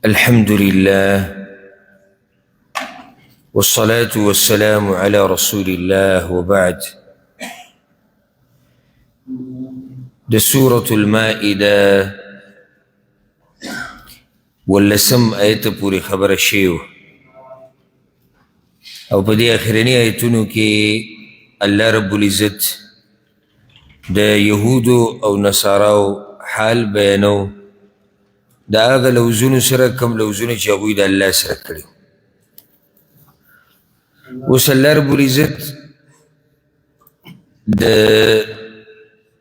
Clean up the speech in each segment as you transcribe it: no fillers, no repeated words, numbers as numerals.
الحمد لله والصلاة والسلام على رسول الله وبعد. ده سورة المائدة واللسم آيات پوری خبر شیو او پا دی آخرینی آیتونو کی اللہ رب العزت ده یهودو او نصاراو حال بیانو دا آغا لوزونو سره کم لوزونو چی اغوی دا اللہ سره کریو. وس اللہ رب العزت دا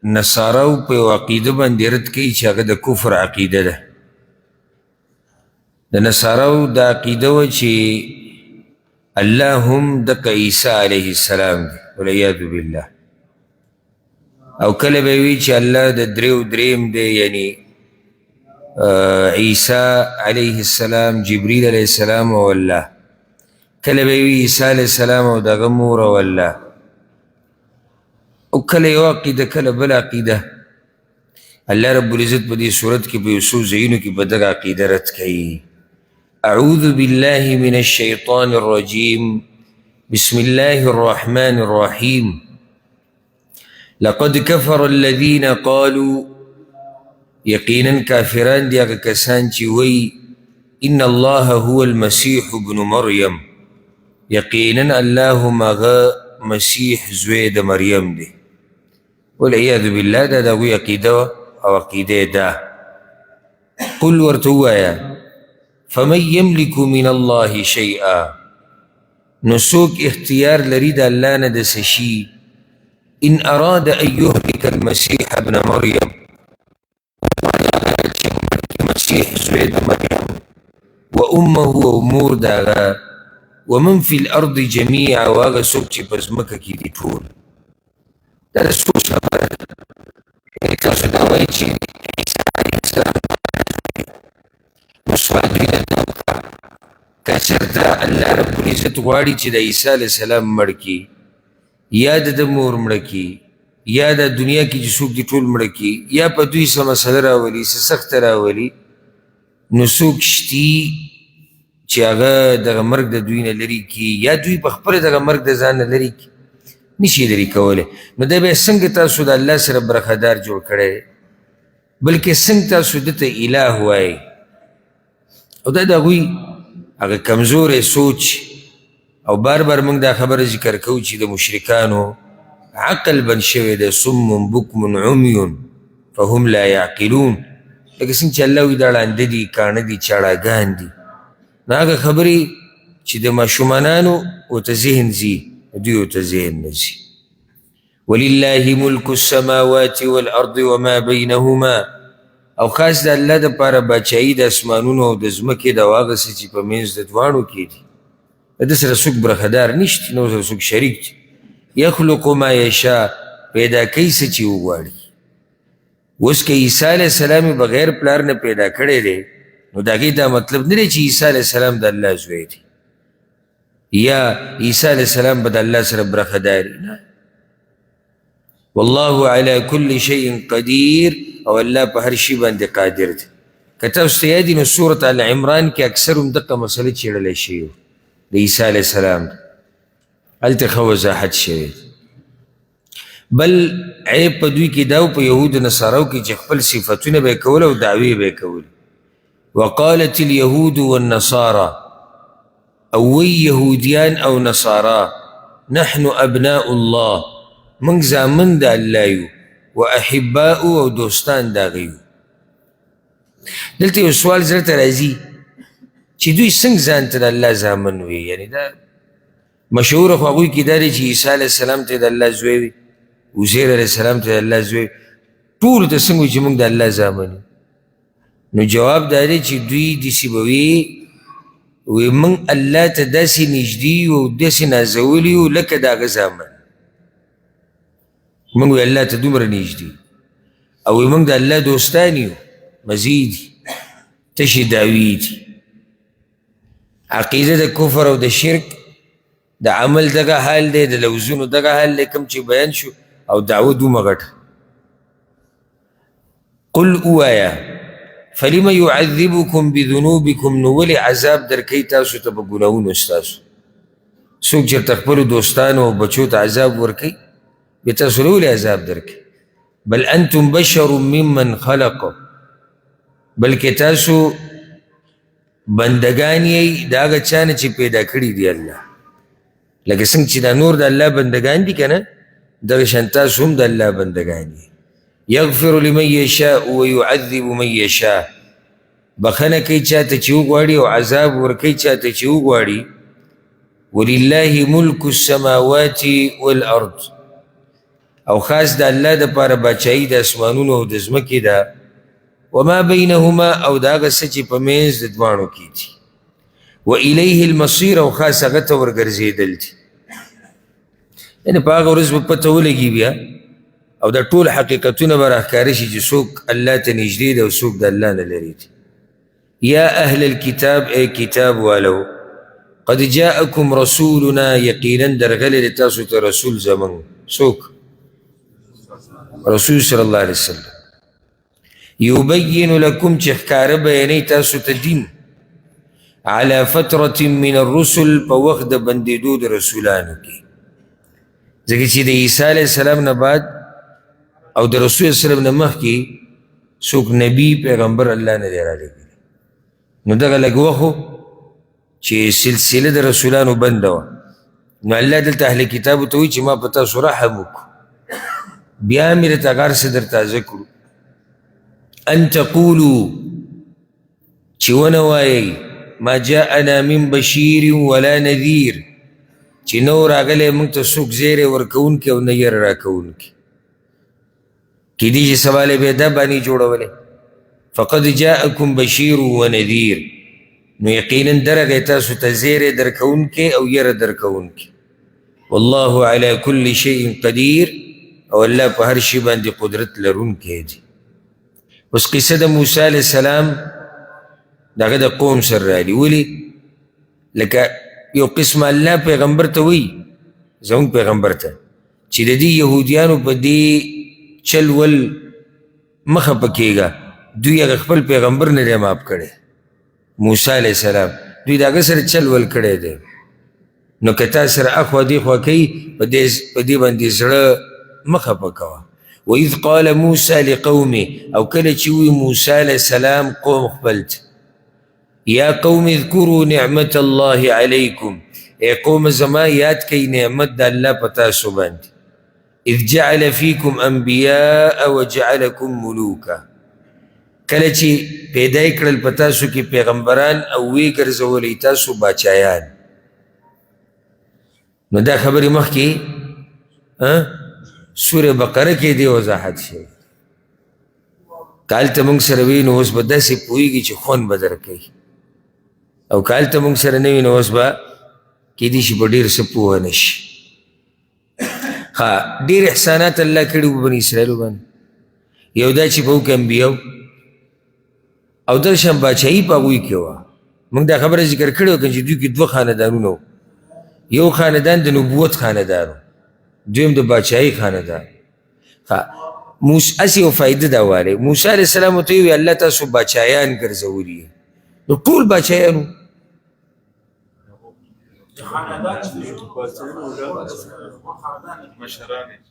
نصاراو پا عقیده باندې رد کئی چی اغا دا کفر عقیده ده. دا نصاراو دا عقیده و چی اللہ هم دک عیسیٰ علیہ السلام ده والعیاذ باللہ، او کل بیوی چی اللہ دا دریو دریم ده، یعنی عیسیٰ علیہ السلام جبریل علیہ السلام و اللہ، کل بیوی عیسیٰ علیہ السلام و دا غمور و اللہ، او کل یو عقیدہ کل بل عقیدہ. اللہ رب العزت بدی صورت کی بیوسو زینو کی بدگ عقیدہ رد کئی. اعوذ باللہ من الشیطان الرجیم بسم اللہ الرحمن الرحیم. لقد کفر الذین قالوا، یقیناً کافران دی اگا کسان چی وی ان اللہ هو المسیح ابن مریم، یقیناً اللہ مغا مسیح زوید مریم دی. والعیاذ باللہ دا دا وی عقیدہ او عقیدہ دا. قل ورتو آیا فمن یملک من اللہ شیئا، نسوک اختیار لرید اللہ ندسشی ان اراد ان یهلک المسیح ابن مریم، مسیح زوید مریم و امه و امور داغا ومن فی الارض جمیعا واغا سوک چی پزمکا کی دی طول. دا سوک خبر تاسو داوائی چی عیسیٰ علیہ السلام مسوال دویدن نوکا کسر دا اللہ رب العزت غاڑی چی دا عیسیٰ علیہ السلام مڑکی یا دا مور مڑکی یا دا دنیا کی جسوک دی طول مڑکی یا پا دوی سا مسئلہ راولی سا سخت راولی، نسوک شتی چی آغا دا مرگ دا دوی نلری کی یا دوی بخبر دا مرگ دا زان نلری کی نشی لری کولے. نو دا بے سنگ تاسو دا اللہ سر برخدار جوڑ کرے، بلکہ سنگ تاسو دتا الہ ہوئے. او دا دا غوی اگا کمزور سوچ او بار بار منگ دا خبر ذکر کو چی دا مشرکانو عقل بن شوی دا سم بکم عمیون فهم لا یعقلون، لیکن سنگ چا اللہ وی داران دی کاندی چاڑا گان دی ناگا خبری چی دا ما شمانانو او تا ذہن زی دیو تا ذہن نزی. وللہ ملک السماوات والارض وما بینہما، او خاص دا اللہ دا پارا باچائی دا اسمانونو او دا زمکی دا واغا سے چی پا منز دا دوانو کی دی. دا سر سک برخدار نشتی، نو سر سک شریک تی. یخلق ما یشا، پیدا کیسا چی اگواری. اس کے عیسیٰ علیہ السلام بغیر پلار نے پیدا کردے دے، نو دا گئی دا مطلب نرے چی عیسیٰ علیہ السلام دا اللہ زوئے دی یا عیسیٰ علیہ السلام بدا اللہ سر برخداری نا. واللہ علی کل شیء قدیر، او اللہ پا ہر شی باندے قادر دے. کتا استیادی نو سورت آل عمران کی اکثر دقا مسئلہ چیڑلے شیو دا عیسیٰ علیہ السلام دا التخو وضاحت شوید. بل عیب پا دوی کی داو پا یہود نصاراو کی چخپل صفتون بے کول و دعوی بے کول. وقالت اليهود والنصارى، اوی یہودیان او نصارا نحن ابناء اللہ، منگ زامن دا اللہ یو، و احباؤ او دوستان دا غیو. دلتا یو سوال زرت رازی چی دوی سنگ زانتا دا اللہ زامن ہوئی، یعنی دا مشہور خواقوی کی داری چی عیسیٰ علیہ السلام تا دا اللہ زویوی، عزیر علیہ السلام تا دا اللہ زویوی، طول تا سنگوی چی منگ دا اللہ زامن. نو جواب داری چی دوی دیسی بوی وی من اللہ تا داسی نجدی و داسی نازولی و لکا دا غزامن، من وی اللہ تا دومر نجدی، او وی من دا اللہ دوستانی و مزیدی تشی دعوی دی. عقیدہ دا کفر و دا شرک دا عمل دگا حال دے، دا لوزون دگا حال دے کم چی بیان شو، او دعوی دو مغٹ. قل او آیا فلم يعذبكم بذنوبكم نو ولې عذاب درکوي تاسو ته په ګناهونو ستاسو څوک چېرته خپلو دوستانو او بچو ته عذاب ورکوي بیا تاسو له ولې عذاب درکوي بل انتم بشر ممن خلق بلکې تاسو بندگان یې د هغه چا نه چې پیدا کړي دي الله لکه څنګه چې دا نور د الله بندگان دي که نه دغه شان تاسو هم د الله بندگان یې یغفر لمن یشاء ویعذب من یشاء بخنه کوي چاته چې وغواړي او عذاب ورکوي چاته چې وغواړي ولله ملک السماوات والارض او خاص د الله دپاره باچایي د اسمانونو او د ځمکې ده وما بینهما او د هغه څه چې په منځ د دواړو کې دي والیه المصیر او خاص هغه ته ورګرځېدل دي یعنې په هغه ورځ به پته ولګي بیا او دا ټول حقیقتونه به راښکاره شي چې څوک الله ته نږدې دی او څوک د الله نه لرې دي یا اهل الكتاب ای کتاب والو قد جاءکم رسولنا یقینا درغلی دی تاسو ته رسول زمونږ څوک رسول صلی الله علیه وسلم یبین لکم چې ښکاره بیانوي تاسو ته دین على فترة من الرسل په وخت د بندېدو د رسولانو کې ځکه چې د عیسی علیه السلام نه بعد او د رسول صلی الله علیه وسلم نه مخکې څوک نبی پیغمبر الله نه دی رالیږلی نو دغه لږ وخت چې سلسله د رسولانو بنده وه نو الله دلته اهل کتابو ته وایي چې ما په تاسو رحم وکړو بیا مې درته هغه هر څه در تازه کړو ان تقولوا چې ونه وایئ ما جاءنا من بشیر ولا نذیر چې نو راغلی موږ ته څوک زیری ورکوونکی او نه یره راکوونکی کیدی چې سوال یې بیا دا باندې جوړولی فقد جاءکم بشیر ونذیر نو یقینا درغی تاسو ته زیری درکوونکی او یره درکوونکی والله علی کل شیء قدیر او الله په هر شي باندې قدرت لرونکی دی اوس قصه د موسی علیه السلام دغه د قوم سره راغلي ولې لکه یو قسم الله پیغمبر ته وایي زموږ پیغمبر ته چې د دې یهودیانو په دې چل ول مخه په کېږه دوی هغه خپل پیغمبر نه دی ماف کړی موسی علیه السلام دوی د هغه سره چل ول کړی دی نو که تا سره اخوا دیخوا کوي په دې باندې زړه مخه په کوه وإذ قال موسى لقومه او کله چې وی موسی علیه السلام قوم خپل یا قوم اذکروا نعمت الله علیکم ای قوم زما یاد کوئ نعمت د الله په تاسو باندې اذ جعل فیکم انبیاء وجعلکم ملوکا کله چې پیدا یې کړل په تاسو کې پیغمبران او ویې ګرځولی تاسو باچایان نو دا خبرې مخکې سوره بقره کې دی وضاحت شوی که هلته موږ سره وي نو اوس به داسې پوهېږي چې خوند به درکوي او که هلته موږ سره نه وي نو اوس به کیدای شي په ډېر څه پوه نه شي ښه ډېر احسانات الله کړي په بني اسرائیلو باندې یو دا چې په هغو کې انبیاو او دغه شان باچایي په هغوی کې وه موږ دا خبره ذکر کړې وه که چې دوی کې دوه خاندانونه وو یو خاندان د نبوت خاندان و دویم د باچایي خاندان هسې یو فایده دا والی موسی علیه السلام ورته وویل الله تاسو باچایان ګرځولي نو ټول باچایان وو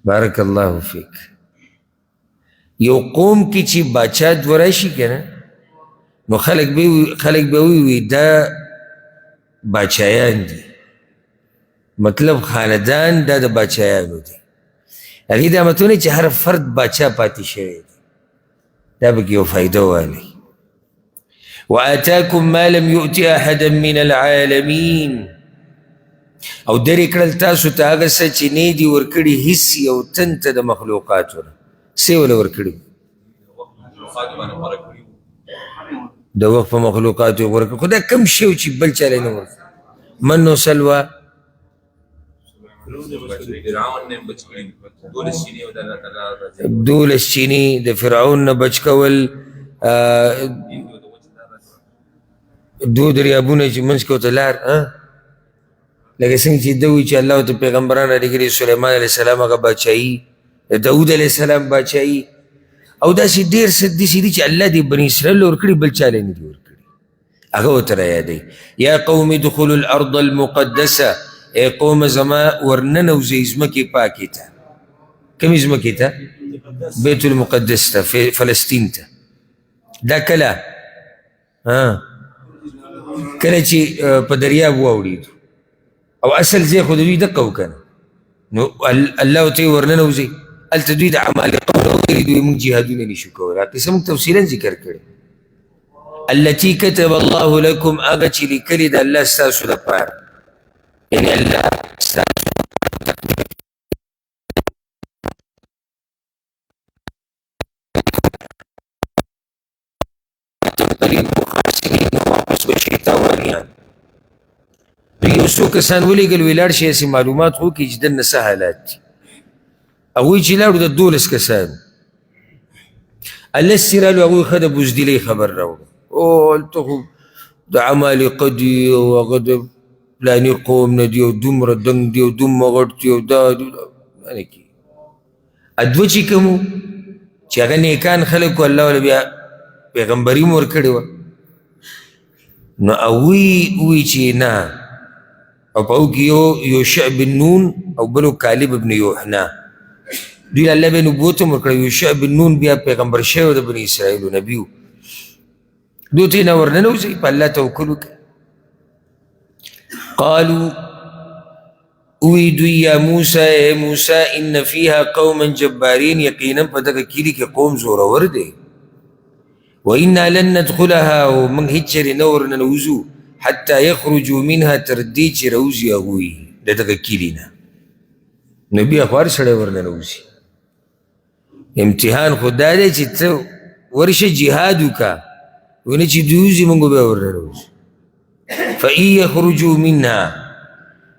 بارک الله فیک یو قوم کې چې باچا دوه راشي که نه نو خلک به ووي دا باچایان دي مطلب خاندان دا د باچایانو دی هغې دا متونه چې هر فرد باچا پاتې شوی دی دا پکې یو فایده والی وآتاکم ما لم یؤت احدا من العالمین او درې کړل تاسو ته هغه څه چې نه دي ورکړي هیڅ یو تن ته د مخلوقاتو نه څه یې وله ورکړي د وخت په مخلوقاتو یې ورکړي خو دا کم شی و چې بل چاله نه ورکړي من و سلوه دولس چینی د فرعون نه بچ کول دو دریابونه چې منځ کې ورته لار لکه څنګه چې ده وایي چې الله ورته پیغمبران رالیږلي سلیمان علیه السلام هغه باچایي د داود علیه السلام باچایي او داسې ډېر څه داسې دي چې الله دې بني اسرائیل ورکړي بل چا له نه دي ورکړي هغه ورته رایادوي یا قوم ادخلوا الارض المقدسه ای قوم زما ورننوځئ ځمکې پاکې ته کومې ځمکې ته بیت المقدس ته فلسطین ته دا کله کله چې په دریاب واوړېدو او اصل ځای خو د دوی دقه و که نه نو الله ورته یې ورننوځئ هلته دوی د عمالقه وغیرې دوی موږ جهادونه نشو کولی قصه موږ تفصیلا ذکر کړی التي كتب الله لكم هغه چې لیکلي د الله ستاسو لپاره یعنې الله ستاسو واپس بشي تاوانیان یو څو کسان ولیږل ویې لاړ شي هسې معلومات خو وکړي چې دلته څه حالات دي هغوی چې لاړو د 12 کسانو هلس چې رالو هغوی ښه د بزدلۍ خبر راوړو او هلته خو د عمالقه دي او هغه د فلاني قوم نه دي او دومره دنګ دي او دومره غټ دي او دا معنی کې دوه چې کوم وو چې هغه نیکان خلک وو الله وله بیا پیغمبري م ورکړې وه نو هغوی ووایي چې نه او په هغو کې یوشع بن نون او بلو کالب ابن یوحنا دوی الله بیا نبوت هم ورکړی یوشع بن نون بیا پیغمبر شوی د بني اسرائیلو نبي و دوی ته یې نه ورننوځئ په الله توکل وکړئ قالوا وی دوی یا موسی اے موسی ان فیها قوما جبارین یقینا په دغه کلي کې قوم زورور دی وإنا لن ندخلها ومن هجر نور ننوزو حتى يخرجوا منها تردي چې روزي هغوی د دغه کلي نه نو بیا خو هر سړی ورننوځي امتحان خو دا دی چې ته ورشه جهاد وکړه ونه چې دوی وځي موږ بیا ورننوځو فإن يخرجوا منها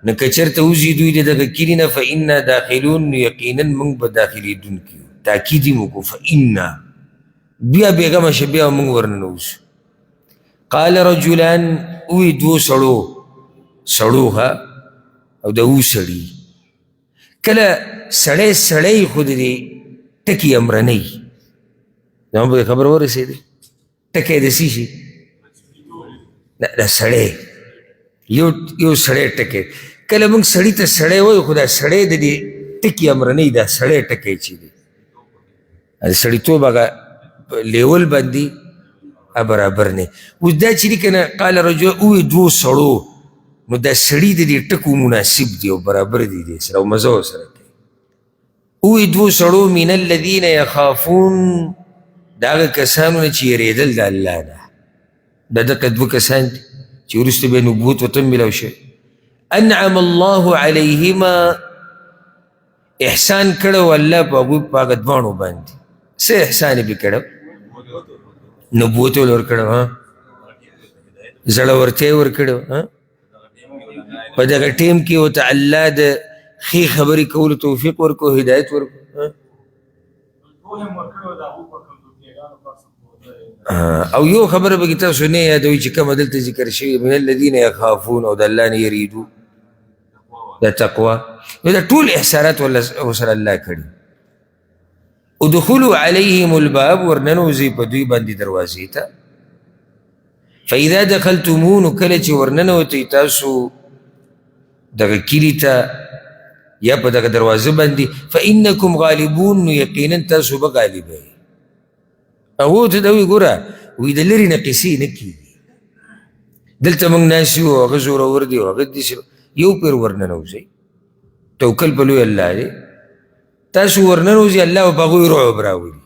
نو که چېرته وځي دوی د دغه کلي نه فإنا داخلون نو یقینا موږ به داخلېدونکي یو تاکید یې مو کو فإنا بیا بیغمه شه بیا موږ ورننوځو قال رجلان وی دو سړو ها او د و سړي کله سړی خو د دې ټکي امرنی زما به خبر ورسېدی ټکی د څه شي د سړی یو سړی ټکی کله موږ سړي ته سړی وایو خو دا سړی د دې ټکي امرنی دا سړی ټکی چې دی د سړیتوب هغه لیول باندې برابر نه اوس دا چې دی که نه قال رجل اوی دوو سړو نو دا سړي د دې ټکو مناسب دی او برابر دی دې سره او مزه ورسره کوي اوی دوو سړو من الذین یخافون د هغه کسانو نه چې یېرېدل د الله نه دا دغه دوه کسان دي چې وروسته بیا نبوت ورته میلاو شوی انعم الله علیهما احسان کړی الله په هغوی په هغه دواړو باندې څه احسان یې پرې کړی نبوت یې ورکړی زړورتیا یې ورکړی په دغه ټیم کې ورته الله د ښې خبرې کولو توفیق ورکړو هدایت ورکړو او یو خبره به کې تاسو نه یادوي چې کومه دلته ذکر شوي من الذین یخافون او د الله نه یریدو د تقوا نو دا ټول احسانات ورسره الله کړي ادخلوا علیهم الباب ورننوځئ په دوی باندې دروازې ته فاذا دخلتموه نو کله چې ورننوتئ تاسو دغه کلي ته یا په دغه دروازه باندې فانکم غالبون نو یقینا تاسو به غالبئ هغو ته دا وایي ګوره وایي د لرې نه قیسې نه کېږي دلته موږ ناست یو هغه زورور دی او هغه داسې یو پیر ورننوځئ توکل په لوی الله دی تاسو ورننوځئ الله به په هغوی رعب راولي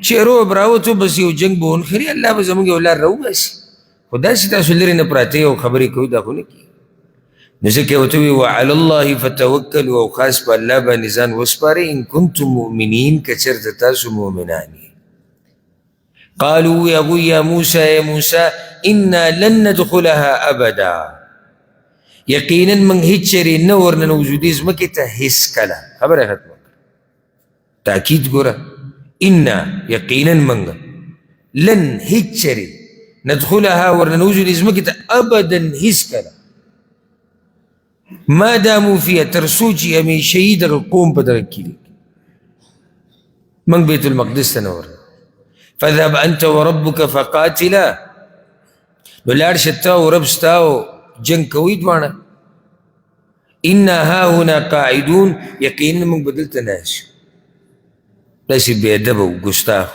چې رعب راوتو بس یو جنګ به ونښري الله به زموږ یو لار راوباسي خو داسې تاسو لرې نه پراته او خبرې کوئ دا خو نه کېږي نو ځکه یې ورته وایي وعلى الله فتوکلوا او خاص په الله باندې ځان وسپارئ ان کنتم مؤمنین که چېرته تاسو مؤمنان یې قالوا هغوی یا موسی یا موسی انا لن ندخلها ابدا یقینا من هیڅ چېرې نه ورننوځو دې ځمکې ته هېڅ کله خبره یې ختمه کړه تاکید ګوره انا یقینا من لن هیڅ چېرې ندخلها ورننوځو دې ځمکې ته ابدا هېڅ کله ما دامو فیها تر څو چې همیشه یي دغه قوم په دغه کلي من بیت المقدس ته نه ورغلو. فاذهب انت وربك فقاتلا، نو لاړ شه ته او رب ستا او جنګ کوئ دواړه. انا هاهنا قاعدون، یقینا موږ به دلته ناست یو. داسې بې ادبه و ګستاخ.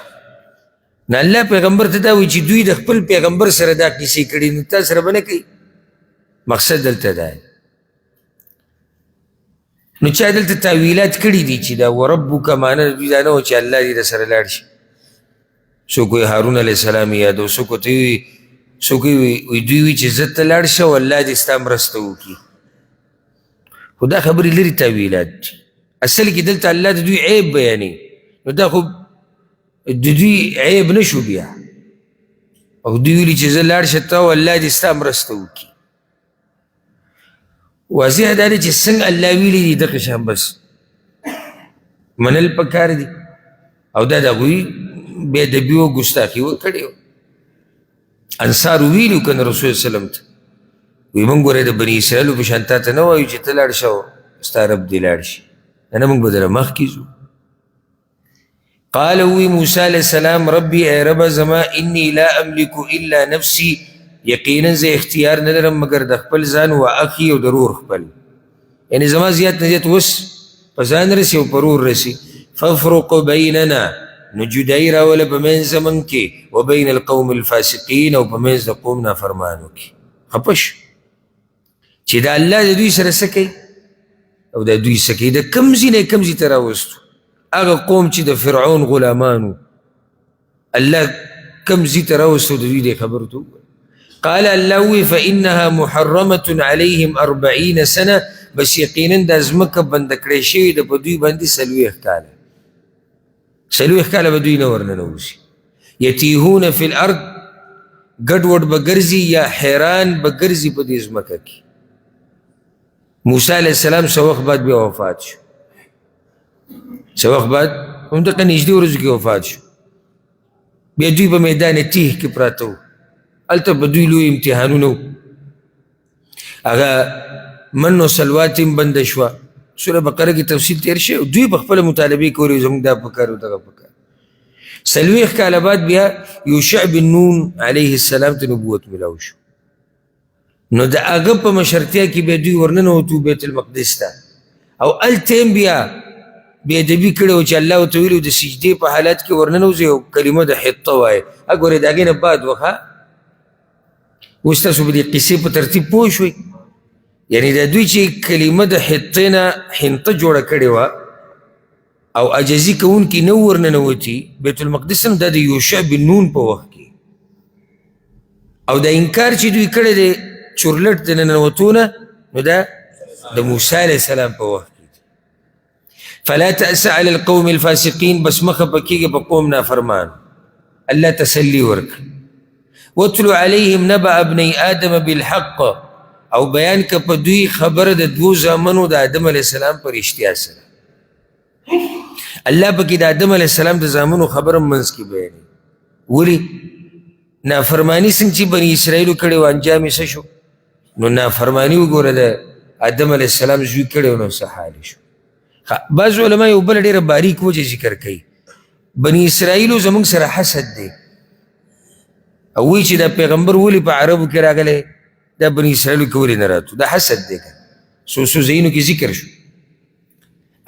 نو الله پیغمبر ته دا وایي چې دوی د خپل پیغمبر سره دا کیسې کړي، نو تا سره به نه کوي. مقصد دلته دا دی. نو چا دلته تاویلات کړي دي چې دا وربک معنی د دوی دا نه و چې الله دې در سره لاړ شي. څوک وایي هارون علیه السلام یادو، څوک ورته وایي، څوک وایي دوی وایي چې زه ته لاړ شه او الله دې ستا مرسته وکړي. خو دا خبرې لرې تاویلات دي. اصل کې دلته الله د دوی عیب بیانوي، نو دا خو د دوی عیب نه شو بیا. او دوی ویلي چې زه لاړ شه ته او الله دې ستا مرسته وکړي. واضح دا دی چې څنګه الله ویلي دي دغه شان بس منل پکار دي. او دا د هغوی بې ادبي و ګستاخي کړې وه. انصارو ویلي که نه رسول وسلم ته، وایي موږ ګورې د بني اسرائیلو په شان تا ته نه وایو چې ته لاړ شه او ستا رب دې لاړ شي، نه موږ به دله مخکې ځو. قال وی موسی علیہ السلام ربی اے رب زما انی لا املک الا نفسی، یقینا زه اختیار نه لرم مگر د خپل ځان و اخي او د ورور خپل، یعنی زما زیات نه زیات وس په ځان رسي او په ورور رسي. فافرق بیننا، نو جدایي راوله په منځ زموږ کې، و بین القوم الفاسقین، او په منځ د قوم نافرمانو کې. خفه شو چې د الله د دوی سره څه کوي او د دوی څه کوي. د کوم ځای نه کوم ځای ته راوستو. هغه قوم چې د فرعون غلامانو، الله کوم ځای ته راوستو د دوی دې خبر ته ووایه. قال الله وی فإنها محرمة عليهم 40 سنة، بس یقینا دا ځمکه بنده کړې شوې ده په دوی باندې 40 کاله. 40 کاله به دوی نه ورننوځي. یتیهون فی الارض، ګډوډ به ګرځي یا حیران به ګرځي په دې ځمکه کې. موسی علیه السلام څه وخت بعد بیا وفات شو. څه وخت بعد همدغه نږدې ورځو کې وفات شو. بیا دوی په میدان تیه کې پراته وو. هلته به دوی لوی امتحانونه وو. هغه من و سلوات هم بنده شوه. سوره بقره کې تفصیل تیر شوی. دوی په خپله مطالبې کولې زموږ دا پکار او دغه پکار. 40 کاله بعد بیا یوشع بن نون علیه السلام ته نبوت ملاو شو. نو د هغه په مشرتیا کې بیا دوی ورننوتو بیت المقدس ته، او هلته هم بیا بې ادبي کړې وه چې الله ورته ویلي د سجدې په حالت کې ورننوځئ او کلمه د حطه وایې. ګورې د هغې نه بعد وخه اوس تاسو به دې قصې په ترتیب پوه شوئ. یعنې دا دوی چې کلمه د حطې نه حنطه جوړه کړې وه او عجزي کوونکي نه ورننوتي بیت المقدس هم دا د یوشع بن نون په وخت کې، او دا انکار چې دوی کړی دی چورلټ د ننوتو نه، نو دا د موسی علیه السلام په وخت کې. فلا تأس على القوم الفاسقین، بس مخه پکېږي په قوم نافرمان. الله تسلی ورکړي. واتلو علیهم نبأ ابنی آدم بالحق، او بیان که په دوی خبره د دوو زامنو د آدم علیه السلام په رښتیا سره. الله پکې د آدم علیه السلام د زامنو خبره منځ کې بیانوي. ولې نافرماني څنګه چې بني اسرائیلو کړې وه انجام یې څه شو؟ نو نافرماني وګوره د آدم علیه السلام زوی کړی و، نو څه حال شو. بعض علما یو بله ډېره باریک وجه ذکر کوي. بني اسرائیلو زموږ سره حسد دی، او وایي چې دا پیغمبر ولې په عربو کې راغلی، دا بني اسرائیلو کې ولې نه راتلو. دا حسد دی که څو ځایونو کې ذکر شو.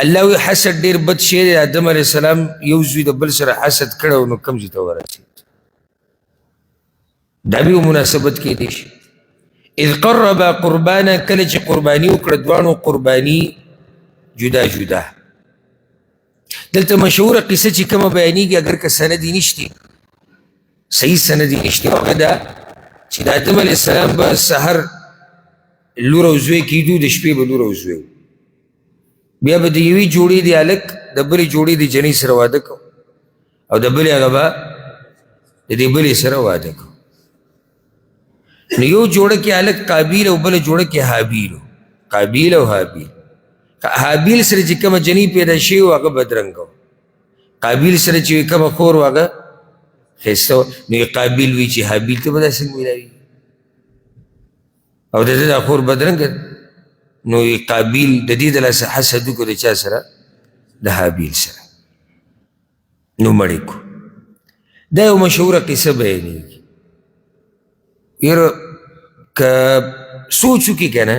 الله وی حسد ډېر بد شی دی. آدم علیه السلام یو زوی د بل سره حسد کړی نو کوم ځای ته ورسېد. دا بیا مناسبت کېدی شي. اذ قربا قربانا، کله چې قرباني وکړه دواړو قرباني جدا جدا. دلته مشهوره قصه چې کومه بیانېږي اگر که سندي نشتی، صحیح سندي نشتی، هغه دا چې د آدم علیه السلام به سحر لور او زوی کېدو، د شپې به لور او زوی، بیا به د یوې جوړې د هلک د بلې جوړې د جنۍ سره واده کو، او د بلې هغه به د دې بلې سره واده کو. نو یو جوړه کې هلک قابیل او بله جوړه کې حابیل. قابیل او حابیل. حابیل سره چې کومه جنۍ پیدا شوې وه هغه بدرنګه و. قابیل سره چې کومه خور وه هغه ښایسته وه. نو قابیل وی چې حابیل ته به دا څنګه میلاوي، او د ده دا خور بدرنګه. نو قابیل د دې د لاسه حسد وکړو د چا سره؟ د حابیل سره. نو مړی کو. دا یو مشهوره قصه بیانېږي. یاره که سوچ وکړي که نه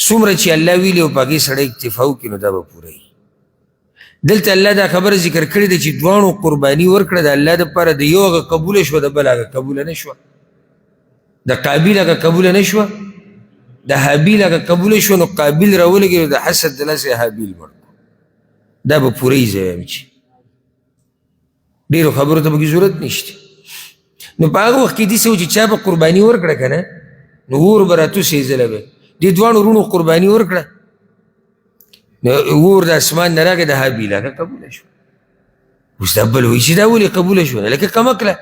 څومره چې الله ویلي او په هغې سړی اکتفا وکړي نو دا به پوره وي. دلته الله دا خبره ذکر کړې ده چې دواړو قرباني ورکړه د الله دپاره، د یو هغه قبوله شوه، د بل هغه قبوله نه شوه. د قابیل هغه قبوله نه شوه، د حابیل هغه قبوله شوه، نو قابیل راولګېد د حسد د لاسه حابیل مړ کړو. دا به پوره یي زه وایم چې ډېرو خبرو ته پکې ضرورت نشته. نو په هغه وخت کې داسې و چې چا به قرباني ورکړه که نه نو اور به راتوسېدله به. دې دواړو وروڼو قرباني ورکړه، اور د اسمان نه راغی، د حابیل هغه قبوله شوه. اوس دا بل وایي چې دا ولې قبوله شوه؟ لکه کمکله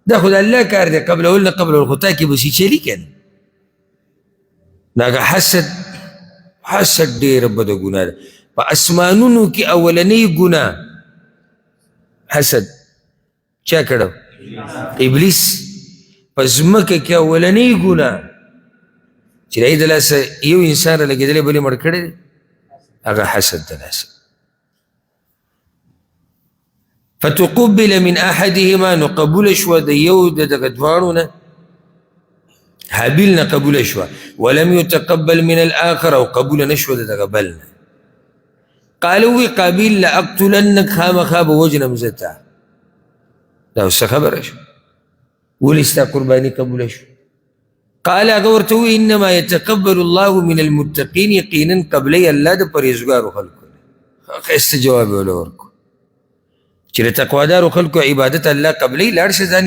دا خو د الله کار دی، قبلول نه قبلول، خو تا کې به سي چلي که نه. نو هغه حسد ډېره بده ګناه ده. په اسمانونو کې اولنۍ ګناه حسد چا کړو؟ ابلیس. په ځمکه کې اولنۍ ګناه چې د لاسه یو انسان را لګېدلی بل یې مړ کړی دی هغه حسد د لاسه. فتقبل من احدهما، نو قبوله شوه د یو د دغه دواړو نه، حابیل نه قبوله شوه، ولم يتقبل من الاخر، او قبوله نه شوه د دغه بل نه. قال وی قابیل لاقتلنک، خامخا به وجنم زه تا. دا اوس څه خبره شوه؟ ولې ستا قرباني قبوله شوه؟ قال هغه ورته ووایي انما يتقبل الله من المتقین، یقینا قبلی الله د پرهیزګارو خلکو نه. ښایسته جواب یې وله ورکړو چې د تقوادارو خلکو عبادت الله قبلی. لاړ شه ځان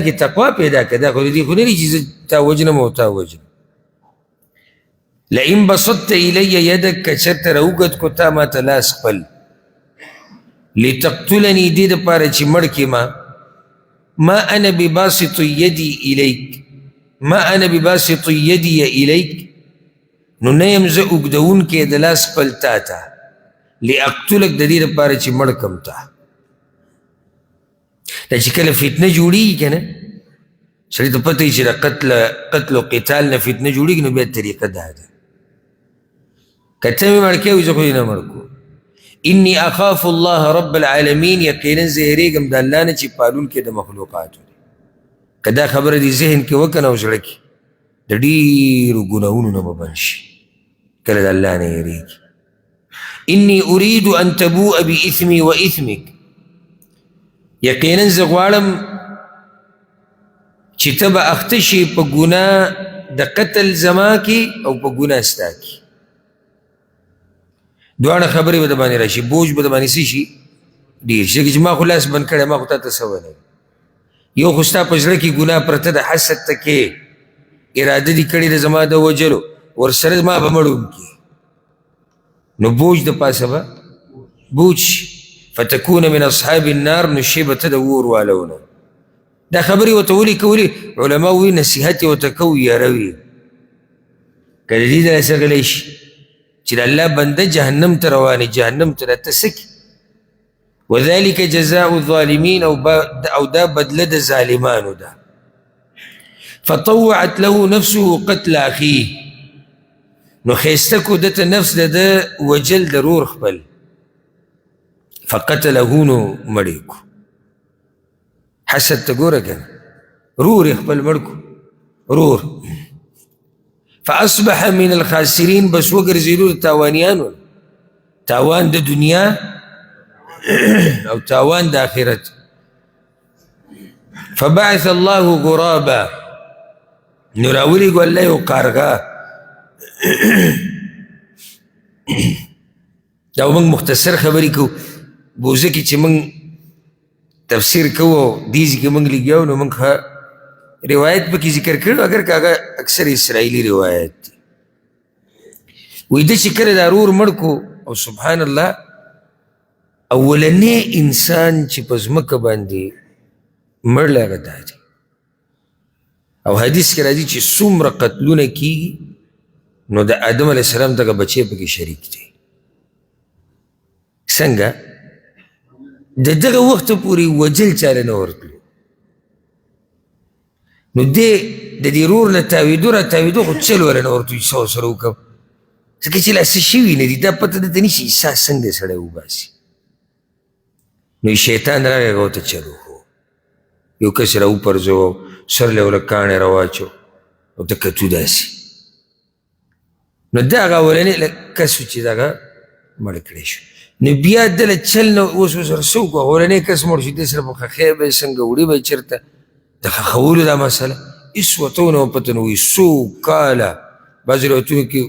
کې تقوا پیدا کړه. دا خو د دې خو نه دي چې زه تا وجنم او تا وجنم. لئن بسطت الی یدک، که چېرته راوږد کو تا ما ته لاس خپل، لتقتلني دې دپاره چې مړ کړې ما انا بباسط یدی الیک، ما انا بباسط یدی الیک، نو نه یم زه اوږدونکی د لاس خپل تا ته، لاقتلک د دې دپاره چې مړ کم تا. دا چې کله فتنه جوړېږي که نه سړي ته پته وي چې د قتل و قتال نه فتنه جوړېږي، نو بیا طریقه دا ده که ته مې مړ کړی وي زه خو یې نه مړ کړو. انی اخاف الله رب العالمین، یقینا زه یېرېږم د الله نه چې پالونکی د مخلوقاتو دی. که دا خبره دې ذهن کې وکنه او زړه کې، د ډېرو ګناهونو نه به بند شي کله د الله نه یېرېږي. انی اريد ان تبوء باثمی و اثمک، یقینا زه غواړم چې ته به اخته شي په ګناه د قتل زما کې او په ګناه ستا کې. دواړه خبرې به د باندې راشي، بوج به د باندې څه شي؟ ډېر شي. چې ما خو لاس بند کړی، ما خو تا ته څه ویلی، یو خو ستا په زړه کې ګناه پرته د حسد ته کې اراده دې کړې ده زما د وجلو، ورسره ما به مړ وکړي، نو بوج د پاسه به بوج فتكون من اصحاب النار، نو شی به ته د اور والونه. دا خبرې ورته ولې کولې؟ علما وایي نصیحت یې ورته کوو، یاروي که د دې د لاسه غلی شي چې د الله بنده جهنم ته روانې، جهنم ته راته سکي. وذلك جزاء الظالمین، او دا بدله د ظالمانو ده. فطوعت له نفسه قتل اخیه، نو ښایسته کو دته نفس د ده وجل د رور خپل، فقتله، نو مړی کو. حسد ته ګوره که نه، رور یې خپل مړ کو، رور. فاصبح من الخاسرین، بس وګرځېدو د تاوانیانو، تاوان د دنیا او تاوان د آخرت. فبعث الله غرابا، نو راولېږو الله یو کارغه. دا موږ مختصر خبرې کوو، بوزه کې چې موږ تفسیر کوو او دیزي کې موږ لګیا نو موږ روایت پکې ذکر کړو، اگر که هغه اکثر اسرائیلي روایت دی. وایي ده چې کله دا رور مړ کو، او سبحان الله اولنی انسان چې په ځمکه باندې مړ لی هغه دا دی. او حدیث کې راځي چې څومره قتلونه کېږي نو د آدم علیه السلام دغه بچی پکې شریک دی. څنګه؟ د دغه وخته پورې وجل چاله نه ورتلو، نو دی د دې رور نه تاویدو را تاویدو، خو چل وله نه ورته څه ورسره وکړم، ځکه چې لا څه شوي نه دي دا پته درته نیسي احساس څنګه سړی وباسي. نو شیطان راغی هغه ورته چل وښو، یو کس را وپرځو، سر له وله کاڼی را واچو او ته کتو داسې. نو دا هغه اولنی کس و چې دغه مړ کړی شو. نو بیا دله چل نه اوس ورسره څه وکړو، اولنی کس مړ شو، دې سره به خخی به یې څنګه وړي به یې چېرته د خښولو دا مسله هېڅ ورته ونه پته نه وایي. څو کاله بعضې روایتونو کې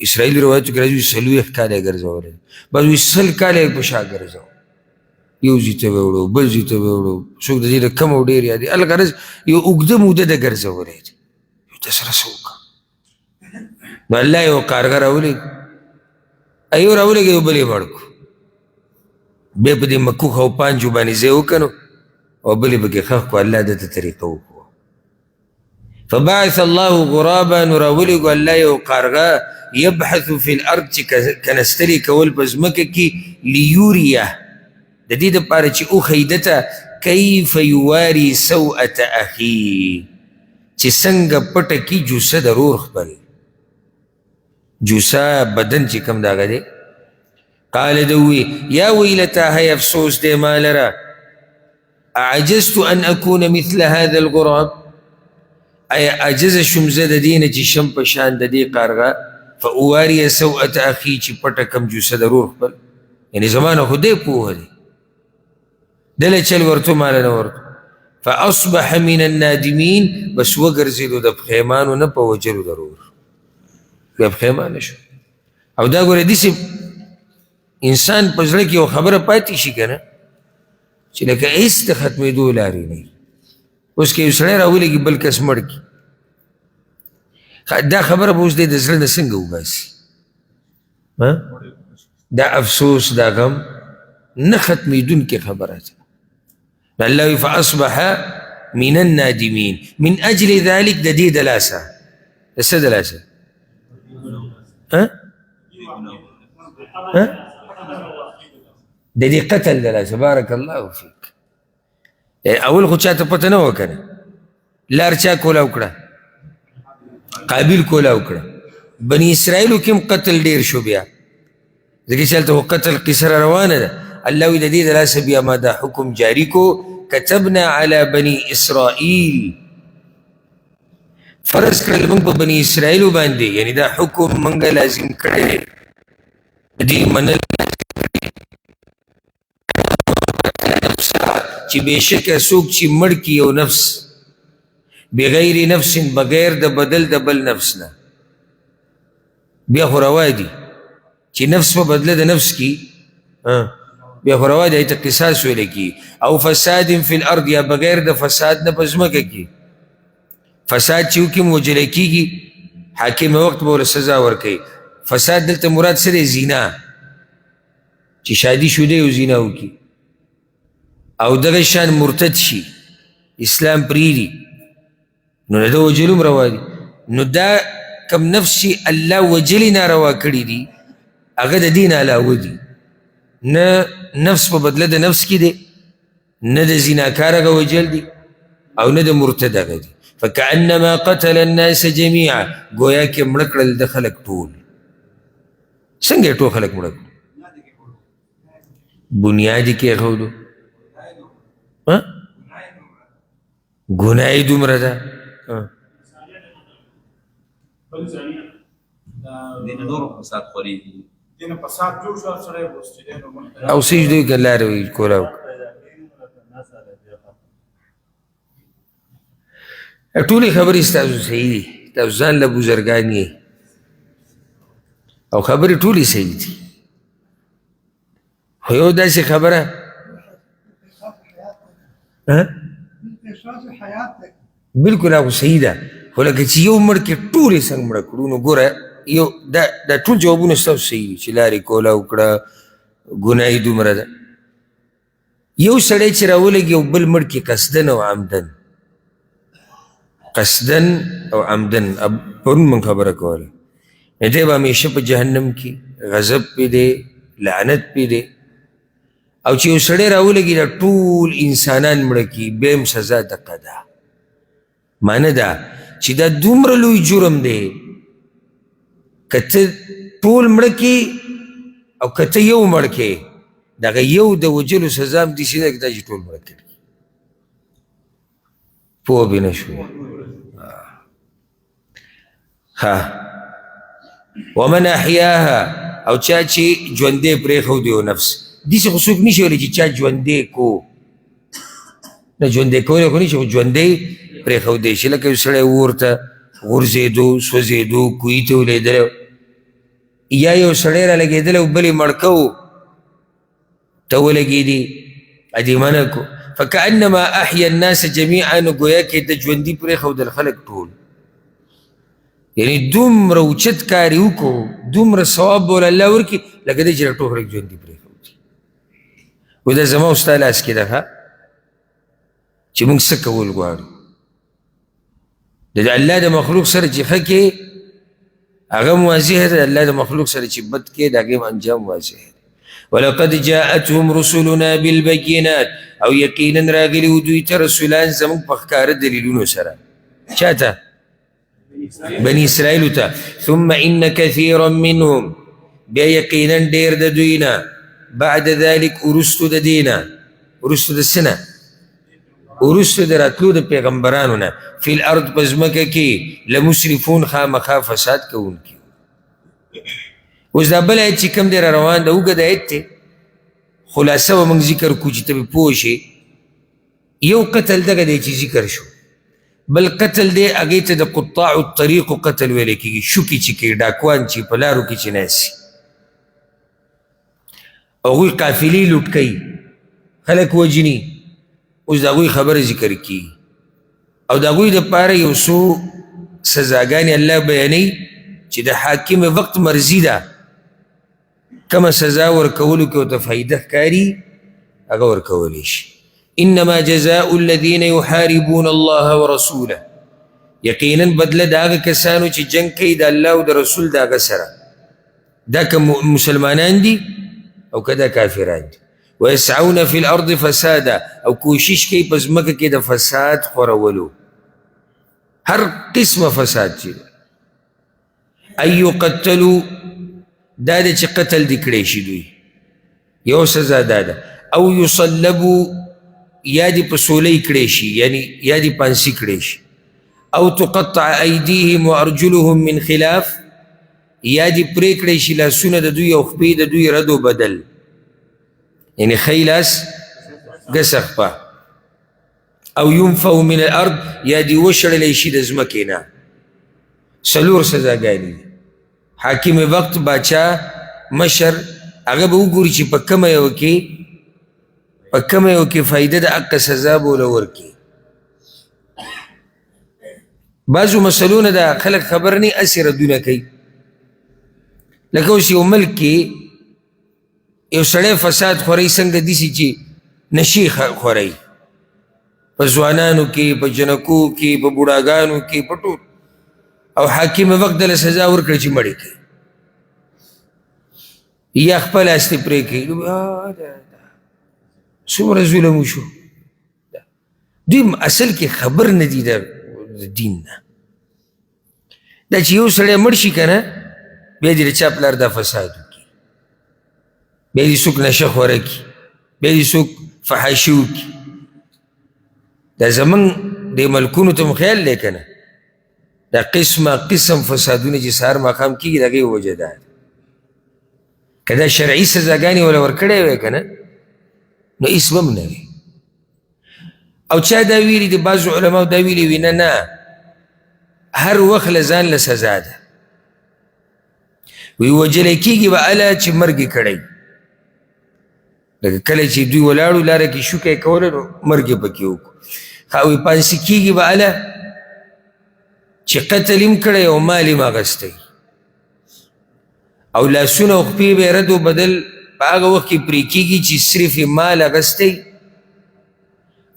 اسرائیلي روایتو کې راځي 40 کاله یې ګرځولی، بعض وایي 100 کاله یې په شا ګرځو، یو ځای ته به وړو بل ځای ته به وړو، څوک د دې نه کم او ډېر یادوي. الغرض یو اوږده موده ده ګرځولی دی. د سره څه وکړه؟ نو الله یو کارګر راولېږه، یو راولېږه یو بل یې مړ کړو، بیا په دې مکوخ او پانجو باندې ځای وکړه نو او بل یې پکې ښخ کړو. الله دته طریقه وکړو. فبعث الله غرابا، نو راولېږو الله یو کارغه یبحث فی الارض چې کنستري کول په ځمکه کې لیوریه د دې دپاره چې وښیي دته کیف یواري سوءة اخي چې څنګه پټه کي جوسه د رور خپل، جوسه بدن چې کوم دغه دی. قال ده وی یا ویلتا هی افسوس دی ما لره، اعجزت ان اکون مثل هذا الغراب، ایا عجز شم زه د دې نه چې شم په شان د دې کارغه فاواري سوءة اخي چې پټه کم جوسه د رور خپل. یعنې زما نه خو دی پوهه دی، دله چل ورتو ماله نه ورتو. فاصبح من النادمین، بس وګرځېدو د پښیمانو نه په وجلو د رور، بیا پښیمانه شو. او دا ګوره داسې انسان په زړه کې یو خبره پاتې شي که نه چې لکه هېڅ د ختمېدو لارې نه وي. اوس که یو سړی راولېږي بل کس مړ کړي، دا خبره به اوس دی د زړه نه څنګه وباسي؟ دا افسوس دا غم نه ختمېدونکې خبره ده. الله وی فاصبح من النادمین من اجل ذلك د دې د لاسه د څه د لاسه؟ د دې قتل د لاسه. بارک الله فیک. اول خو چاته پته نه وه که نه، لار چا کولاو کړه؟ قابیل کولاو کړه. بني اسرائیلو کې هم قتل ډېر شو بیا، ځکه چې هلته خو قتل قصه را روانه ده. الله وی د دې د لاسه بیا ما دا حکم جاری کو، كتبنا على بني اسرائیل، فرض کړل موږ په بني اسرائیلو باندې، یعنی دا حکم موږ لازم کړی دې منل چې بېشکه څوک چې مړ کي یو نفس بغیر نفس، بغیر د بدل د بل نفس نه، بیا خو روا دي چې نفس په بدله د نفس کی بیا خو روا دی ته قصاص ویلی کی. او فساد فی الارض، یا بغیر د فساد نه په ځمکه کې فساد چې وکړي وجلی کېږي، حاکم وقت به ورله سزا ورکوي. فساد دلته مراد څه دی؟ زینا، چې شادي شوده او زینا وکړي، او دغه شان مرتد شي اسلام پرېږدي، نو د ده وجل هم روا دي. نو دا کم نفس چې الله وجلې ناروا کړي دي هغه د دې نه علاوه دي، نه نفس په بدله د نفس کې دی، نه د زیناکار هغه وجل دی، او نه د مرتد هغه دی. فکأنما قتل الناس جمیعا، گویا کې مړه کړل د خلک ټول. څنګه یې ټول خلک مړه کړل؟ بنیاد یې کېښودو، ګناه یې دومره ده. او سجدوی که لاره وی کولاو ټولې خبرې ستاسو صحیح دي، تاسو ځان له بزرګان یې او خبرې ټولې صحیح دي، خو یو داسې خبره بلکل هغه صحیح ده، خو لکه چې یو مړ کې ټولې څنګه مړه کړو، نو ګوره یو دا ټول جوابونه ستاسو صحیح دي چې لارې کوله وکړه، ګناه یې دومره ده. یو سړی چې راولږي یو بل مړ کې قصدن او عمدن، قصدن او عمدن، پرون من خبره کوله، دی به همیشه په جهنم کې غضب پې دی، لعنت پې دی. او چې یو سړی راولږي دا ټول انسانان مړه کړي، بیا هم سزا دقه ده. معنه ده چې دا دومره لوی جرم دی که ته ټول مړه کې او که ته یو مړ کې دغه یو د وجلو سزا هم داسې ده دا چې ټول مړه کړي. پوه به نه شوې. ومن احیاها او چا چې ژوندی پرېښودی یو نفس داسې خو څوک نشي ویلی چې چا ژوندی کو نه ژوندی کولی خو نشي خو ژوندی پرېښودی شي لکه یو سړی اور ته غورځېدو سوځېدو کوهي ته ولوېدلی یا یو سړی را لګېدلی او بل یې مړ کو ته ولګېدي ادې منع کو فکأنما احیا الناس جمیعا نو ګویا کې د ژوندي پرېښودل خلک ټول یعنی دومره اوچت کار یې وکړو دومره ثواب به ول الله ورکړي لکه دی چې ټول خلک ژوندي پرېښودي. وایي دا زما او ستا لاس کې ده چې موږ څه کول غواړو. د الله د مخلوق سره چې ښه کې هغه واضح ده، د الله د مخلوق سره چې بد کې د هغې انجام واضح ده. ولقد جاءتهم رسلنا بالبينات او یقینا راغلي وو دوی ته رسولان زموږ په ښکاره دلیلونو سره. چا ته؟ بني اسرائیلو ته. ثم ان كثيرا منهم بیا یقینا ډېر د دوی نه بعد ذلك وروستو د دې نه وروستو د څه نه وروستو د راتلو د پیغمبرانو نه فی الارض په ځمکه کې لمسرفون خامخا فساد کوونکي. اوس دا بل آیت چې کوم دی را روان ده اوږد آیت دی خلاصه به موږ ذکر کړو چې ته پرې پوه شې. یو قتل دغه دی چې ذکر شو، بل قتل دی هغې ته د قطاع الطریقو قتل ویلی کېږي. شوکې چې کوي ډاکوان چې په لارو کې چې ناستي هغوی قافلې لوټ کوي خلک وجني. اوس د هغوی خبره ذکر کېږي او د هغوی دپاره یو څو سزاګانې الله بیانوي چې د حاکم وقت مرضي ده کومه سزا ورکولو کې ورته فایده ښکاري هغه ورکولی شي. انما جزاء الذين يحاربون الله ورسوله یقینا بدله د هغه کسانو چې جنګ کوي د الله او د رسول د هغه سره، دا که مسلمانان دي او که دا کافران دي. ويسعون في الارض فسادا او کوشش کوي په ځمکه کې د فساد خورولو، هر قسمه فساد چې ان یقتلوا دا ده چې قتل دې کړی شي دوی یو سزا دا ده، او یصلبوا یا دې په سولۍ کړی شي یعنی یا دې پانسي کړی شي، او تقطع ایدیهم وارجلهم من خلاف یا دې پرې کړی شي لاسونه د دوی او خپې د دوی رد و بدل یعنی ښی لاس ګسه خپه، او ينفوا من الارض یا دې وشړلی شي د ځمکې نه. څلور سزاګانې دي. حاکم وقت باچا مشر هغه به وګوري چې په کومه یو کې فایده د حق سزا به وله ورکړي. بعضو مسلو نه د خلک خبر نه هسې ردونه کوي. لکه اوس یو ملک کې یو سړی فساد خورئ څنګه داسې چې نشي خورئ په ځوانانو کې په جنکو کې په بوډاګانو کې په ټول، او حاکم وقت دله سزا ورکړه چې مړې کوي یا خپل استې پرې کوي. څومره ظلم وشو. دوی اصل کې خبر نه دي د دین نه. دا چې یو سړی مړ شي که نه بیا دې د چا پلار دا فساد وکړي، بیا دې څوک نشه خوره کړي، بیا دې څوک فحاشي وکړي. دا زمونږ دې ملکونو ته م خیال دی که نه دا قسم فسادونه چې سهار ماښام کېږي د هغې وجه دا ده. که دا شرعي سزاګانې وله ورکړی وی که نه نو هېڅ به هم نه وي. او چا دا ویلي د بعضو علماو دا ویلي وي نه هر وخت له ځان له سزا ده. وی وجلی کېږي به هله چې مرګ یې کړی، لکه کله چې دوی ولاړو لاره کې شوکه یې کوله نو مرګ یې پکې وکړو. وی پانسي کېږي به هله چې قتل هم کړی او مال هم اخیستی، او لاسونه او خپې به یې رد و بدل په هغه وخت کې پرې کېږي چې صرف مال اخیستی،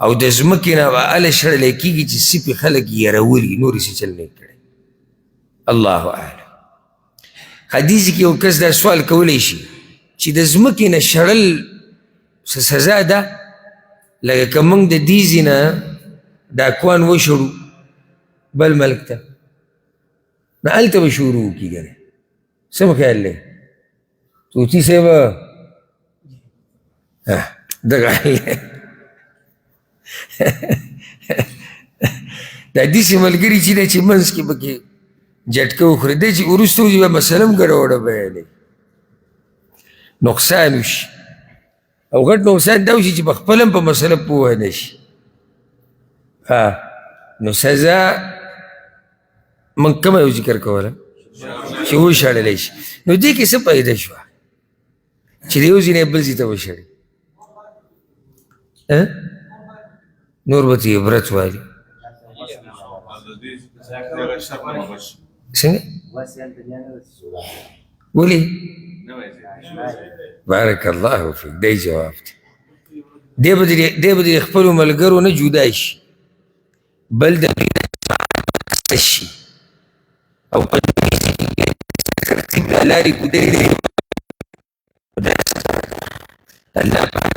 او د ځمکې نه به هله شړلی کېږي چې صرف خلک یرولي نور یې څه چل نه کړی. الله اعلم. حدیث کې یو کس دا سوال کولی شي چې د ځمکې نه شړل څه سزا ده؟ لکه که موږ د دیزې نه ډاکوان وشړو بل ملک ته نو هلته به شروع وکړي که نه څه خیال دی طوطي صاحب دغه دا داسې ملګري چې دی چې منځ کې پکې جټکه وخوري دی چې وروسته وځي بیا مسله هم ګډوډه بیانوي نقصان وشي او غټ نقصان دا وشي چې په خپله هم په مسله پوه نه شي نو سزا من کومه یو ذکر کوله چې وشړلی شي نو دې کې څه پیدا شوه چې د یو ځای نه بل ځای ته وشړي نور به ته عبرت وایي څنګه ولې بارک الله فیک دی جواب دی به د خپلو ملګرو نه جدا شي بل د شي او په ترتیب لارې ګودرې الله پاک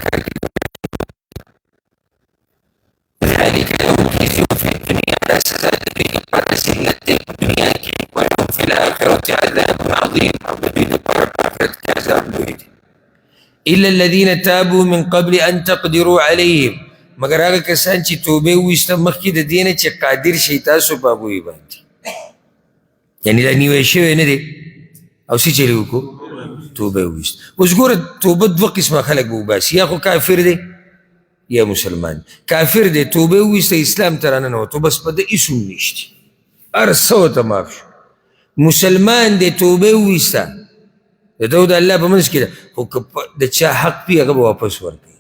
ذلك لهم خزي في الدنيا لا سزا لديه بعد زلة الدنيا ولهم في الآخرة عذاب عظيم إلا الذين تابوا من قبل أن تقدروا عليهم مگر هغه کسان چې توبې وویسته مخکې د دې نه چې قادر شئ تاسو په هغوی باندې یعنې دا نیوی شوی نه دی او څه چلې وکړو توبه وویسته اوس ګوره توبه دوه قسمه خلک به وباسي یا خو کافر دی یا مسلمان کافر دی توبه وویسته اسلام ته راننوتو بس په ده هېڅ هم نشته هر څه ورته معاف شو مسلمان دی توبه وویسته د ده او د الله په منځ کې ده خو که د چا حق وي هغه به واپس ورکوي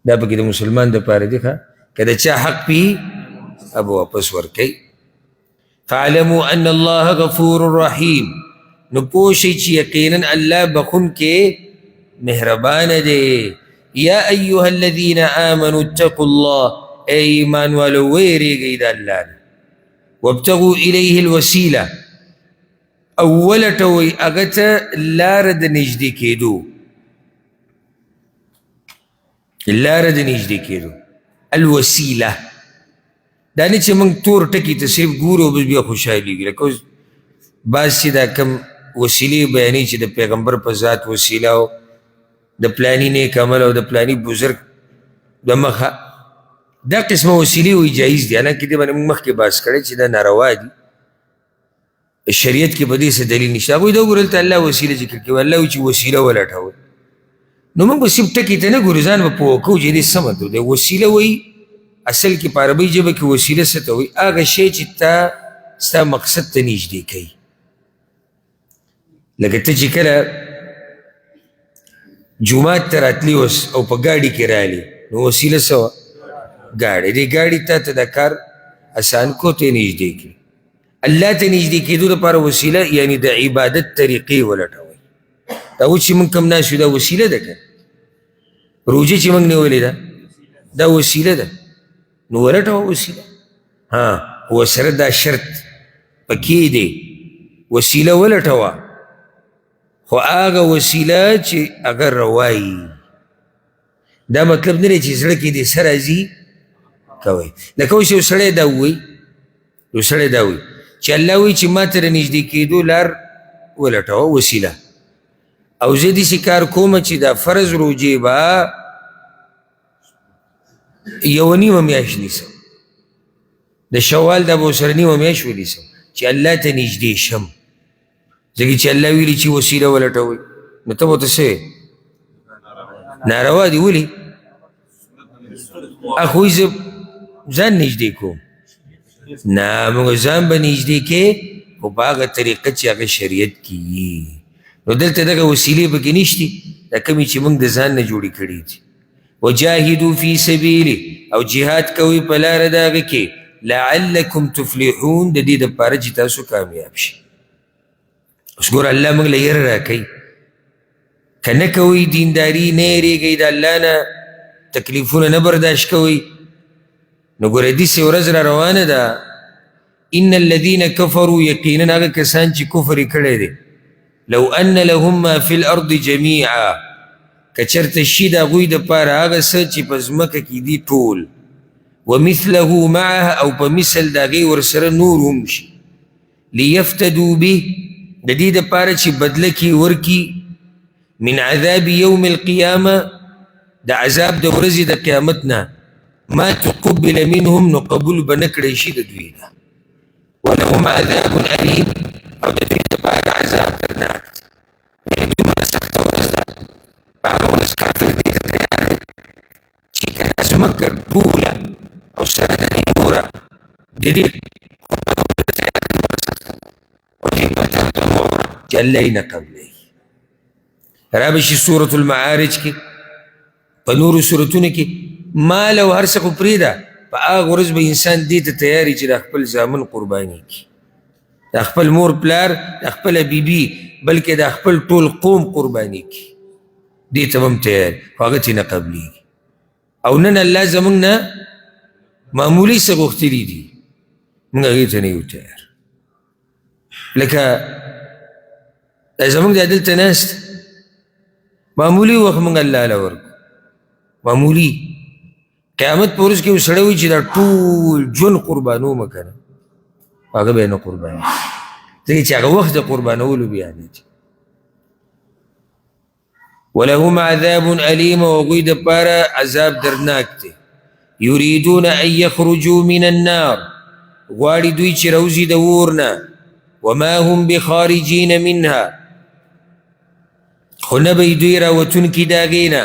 دا پکې د مسلمان دپاره دی ښه که د چا حق وي هغه به واپس ورکوي فاعلموا ان الله غفور رحیم نو پوه شئ چې یقینا الله بخونکې مهربانه دی یا ایها الذین آمنوا اتقوا الله ای ایمان والو ویریږئ د الله نه وابتغوا الیه الوسیله او ولټوئ هغه ته لاره د نږدې کېدو لاره د نږدې کېدو الوسیله دا نه چې موږ تور ټکي ته صرف ګورو بس بیا خوشحالېږي لکه اوس بعض چې دا کم وسیلې بیانوي چې د پیغمبر په ذات وسیله او د پلاني نیک عمل او د پلاني بزرګ د مخه دا قسمه وسیلې وایي جایز دي حالانکې دې باندې موږ مخکې بحث کړی چې دا ناروا دي شریعت کې په دې څه دلیل نشته هغوی دا وګورل ته الله وسیله ذکر کوي الله وایي چې وسیله ولټوئ نو موږ به صرف ټکي ته نه ګورو ځان به پوه کوو چې دې څه مطلب دی وسیله وایي اصل کې په عربۍ ژبه کې وسیله څه ته وایي هغه شی چې تا ستا مقصد ته نږدې کوي لکه ته چې کله جومات ته راتلی اوس او په ګاډي کې رالي نو وسیله څه وه ګاډی دې ګاډي تا ته دا کار اسان کو ته نږدې کړي الله ته نږدې کېدو لپاره وسیله یعنې د عبادت طریقې ولټوئ دا اوس چې موږ کوم ناست یو دا وسیله ده که روژه چې موږ نیولې ده دا وسیله ده نو ولټوه وسیله خو سره دا شرط پکې دی وسیله ولټوه خو هغه وسیله چې اگر روایي دا مطلب نه دی چې زړه کې دې څه راځي کوئ لکه اوس یو سړی دا ووایي چې الله وایي چې ما ته د نږدې کېدو لار ولټوه وسیله او زه داسې کار کومه چې دا فرض روجې به یوه نیمه میاشت نیسم د شوال دا به ورسره نیمه میاشت ونیسم چې الله ته نږدې شم ځکه چې الله ویلي چې وسیله ولټوئ نو ته به ورته څه ناروا دي ولې اخوی زه ځان نږدې کوم نه موږ ځان به نږدې کې خو په هغه طریقه چې هغه شریعت کې وي نو دلته دغه وسیلې پکې نشتي دا کومې چې موږ د ځان نه جوړې کړي دي وجاهدوا فی سبیله او جهاد کوئ په لاره د هغه کې لعلکم تفلحون د دې دپاره چې تاسو کامیاب شئ اوس ګوره الله موږ له یره راکوي که نه کوئ دینداري نه یېرېږئ د الله نه تکلیفونه نه برداشت کوئ نو ګوره داسې ورځ را روانه ده ان الذین کفروا یقینا هغه کسان چې کفر یې کړی دی لو ان لهم ما فی الارض جمیعا که چېرته شي د هغوی دپاره هغه څه چې په ځمکه کې دي ټول ومثله معه او په مثل د هغې ورسره نور هم شي لیفتدوا به د دې دپاره چې بدله کې ورکي من عذاب یوم القیامه د عذاب د ورځې د قیامت نه ما تقبل منهم نو قبول به نه کړی شي د دوی نه ولهم عذاب علیم او د دوی دپاره عذاب درناک یعنې دومره سخته ورځ ده په هغه ورځ کافر دې ته تیار دی چې که دا ځمکه ټوله او سره د دې نوره د دې چې الله یې نه قبلوي را به شي سورة المعارج کې په نورو سورتونو کې مال او هر څه خو پرېږده په هغه ورځ به انسان دې ته تیار وي چې د خپل زامن قرباني کړي د خپل مور پلار د خپله بیبي بلکې د خپل ټول قوم قرباني کړي دې ته به هم تیار خو هغه ترې نه قبلېږي او نن الله زموږ نه معمولي څه غوښتلي دي موږ هغې ته نه یو تیار لکه دا زموږ دا دلته ناست معمولي وخت موږ الله له ورکو معمولي قیامت په ورځ کې یو سړی وایي چې دا ټول ژوند قربانومه که نه هغه به یې نه قربانوي ځکه چې هغه وخت د قربانولو بیا نه دی ولهم عذاب علیم او هغوی دپاره عذاب درناک دی یریدون ان یخرجوا من النار غواړي دوی چې روزي د اور نه وما هم بخارجین منها خو نه به یې دوی راوتونکي د هغې نه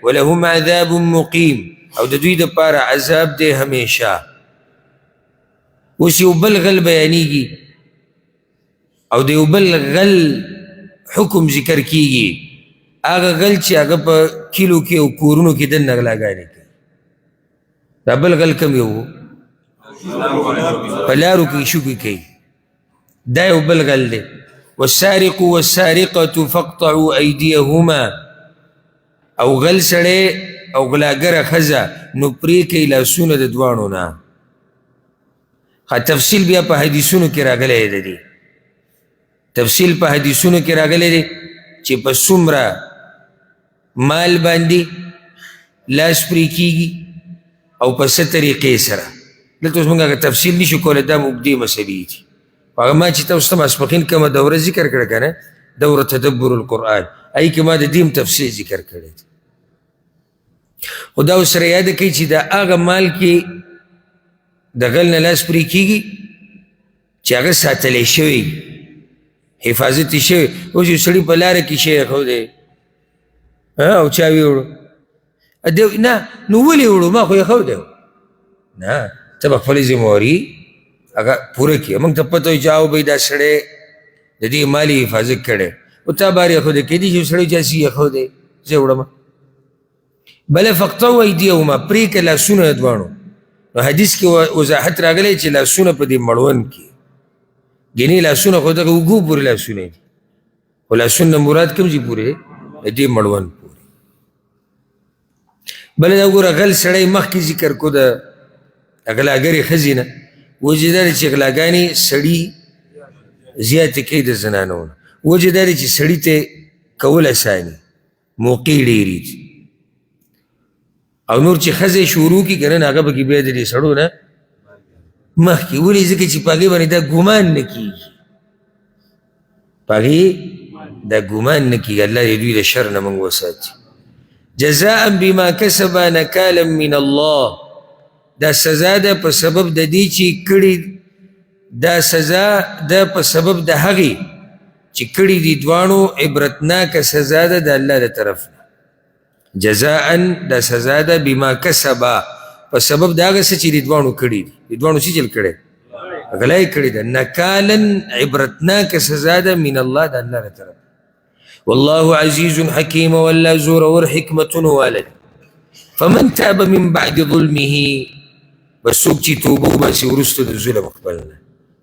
ولهم عذاب مقیم او د دوی دپاره عذاب دی همیشه اوس یو بل غل بیانیږي او د یو بل غل حکم ذکر کیږي هغه غل چې هغه په کیلو کې او کورونو کې دننه غلاګانې کوي دا بل غل کم یو په لارو کې شوکې کوي دا یو بل غل دی والسارق والسارقة فاقطعوا أيديهما او غل سړی او غلاګره ښځه نو پرې کوي لاسونه د دواړو نه تفصیل بیا په حدیثونو کې راغلی دی دی تفصیل په حدیثونو کې راغلی دی چې په څومره مال باندې لاس پرې کیږي او په څه طریقې سره دلته اوس موږ هغه تفصیل نشو کولی دا اوږدې مسلې دي هغه ما چې تاسو ته ماسپښین کومه دوره ذکر کړه که نه دوره تدبر القرآن هغې کې ما د دې تفصیل ذکر کړی دی خو دا اوس سره یاده کوي چې د هغه مال کې د غل نه لاس پرې کېږي چې هغه ساتلی شوی حفاظت یې شوی اوس یو سړي په لاره کې شی ایښودی او چا ویوړو نه نو ولې وړو ما خو ایښودی نه ته به خپلې ذمواري هغه پوره کړي موږ ته پته وي چې او بهی دا سړی د دې مال یې حفاظت کړی او تا بار ایښودی کیدای شي یو سړی چاسې ایښودی زه یې وړمه بله فقطعوا ایدیهما پرې کړه لاسونه د دواړو نو حدیث کې وضاحت راغلی چې لاسونه په دې مړوند کې ګینې لاسونه خو دغه اوږو پورې لاسونه دي خو لاسونه مراد کوم ځای پورې د دې مړوند پورې بله دا وګوره غل سړی مخکې ذکر کو د غلاګرې ښځې نه وجه دا دی چې غلاګانې سړي زیاتې کوي د زنانو نه وجه دا دی چې سړي ته کول اساني موقع ډېرې دي او نور چې ښځې شروع کړي که نه هغه به کې بیا د دې سړو نه مخکې ولې ځکه چې په هغې باندې دا ګمان نه کېږي په هغې دا ګمان نه کېږي الله دې دوی د شر نه موږ وساتي جزاء بما کسب نکالا من الله دا سزا ده په سبب د دې چې کړي دا سزا ده په سبب د هغې چې کړي دي دواړو عبرتناکه سزا ده د الله د طرف نه جزاء دا سزا ده بما کسبا په سبب د هغه څه چې د دواړو کړي دي د دواړو څه چل کړی غلا یې کړې ده نکالا عبرتناکه سزا ده من الله د الله د طرف والله عزیز حکیم والله زورور حکمتونه والی فمن تاب من بعد ظلمه بس څوک چې توبه وباسي وروسته د ظلم خپل نه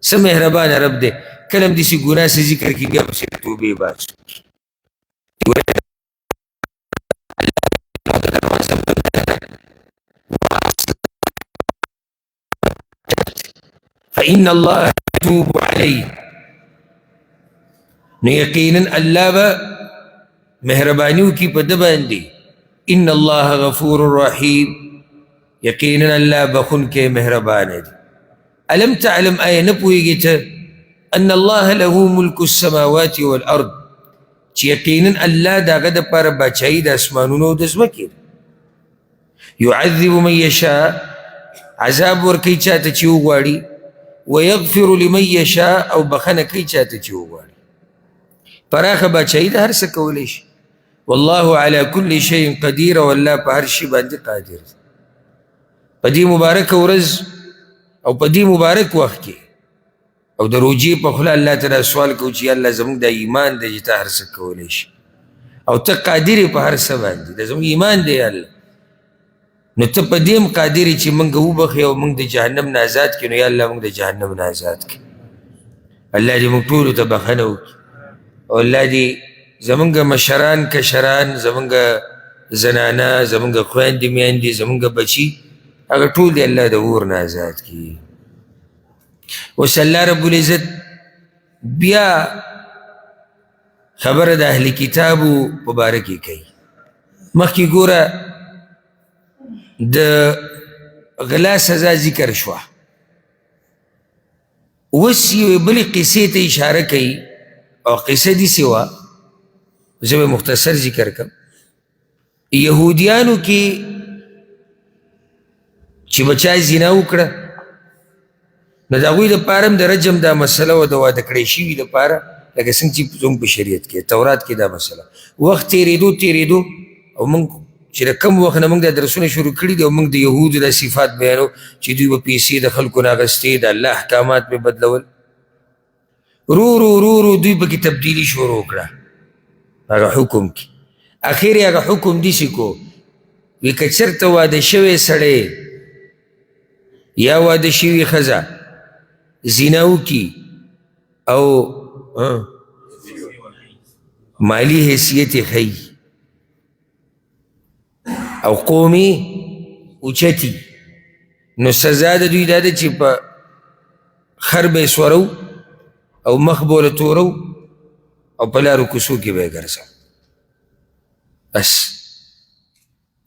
څه مهربانه رب دی کله هم داسې ګناه څه ذکر کړي بیا پسې توبې باسو فإن الله يتوب عليه نو یقینا الله به مهرباني وکړي په ده باندې ان الله غفور رحیم یقینا الله بخونکی مهربانه دی الم تعلم آیا نه پوهېږې ته ان الله له ملک السماوات والارض چې یقینا الله د هغه دپاره باچایي د اسمانونو او د ځمکې يعذب من یشاء عذاب ورکوي چاته چې وغواړي ویغفر لمن یشاء او بخنه کوي چاته چې وغواړي پراخه باچایي د هر څه کولی شي والله على كل شيء قدیر او الله په هر شي باندې قادر دی په دې مبارکه ورځ او په دې مبارک وخت کې او د روجې په خوله الله تعالی سوال کوو چې الله زموږ د ایمان دی چې ته هر څه کولی شي او ته قادر یې په هر څه باندې د زموږ ایمان دی الله نو ته په دې هم قادر یې چې موږ وبخې او موږ د جهنم نه آزاد کړي نو یا الله موږ د جهنم نه آزاد کړي الله دې موږ ټولو ته بخښنه وکړي او الله دې زمونږ مشران کشران زمونږ زنانه زمونږ خویندې میندې زمونږ بچي هغه ټول دې الله د اور نه آزاد کړي اوس الله رب العزت بیا خبره د اهل کتابو په باره کې کوي مخکې ګوره د غلا سزا ذکر شوه اوس یوې بلې قصې ته اشاره کوي او قصه داسې وه زه به مختصر ذکر کم یهودیانو کې چې بچا زنا وکړه نو د هغوی دپاره هم د رجم دا مسله وه د واده کړی شوي دپاره لکه څنګه چې زموږ په شریعت کې تورات کې دا مسله وخت تېرېدو او موږ چې د کم وخت نه موږ دا درسونه شروع کړي دي او موږ د یهودو دا صفات بیانو چې دوی به پیسې د خلکو نه اخېستې د الله احکامات به بدلول رو دوی پکې تبدیلي شروع کړه هغه حکم کی اخیر هغه حکم دیسی کو وی که چرته واده شوی سړی یا واده شوی ښځه زنا وکړي او مالی حیثیت یې ښیي او قومي اوچتي نو سزا د دوی دا ده چې په خر به یې سورو او مخ به ورله تورو او په لارو کوڅو کې به یې ګرځو بس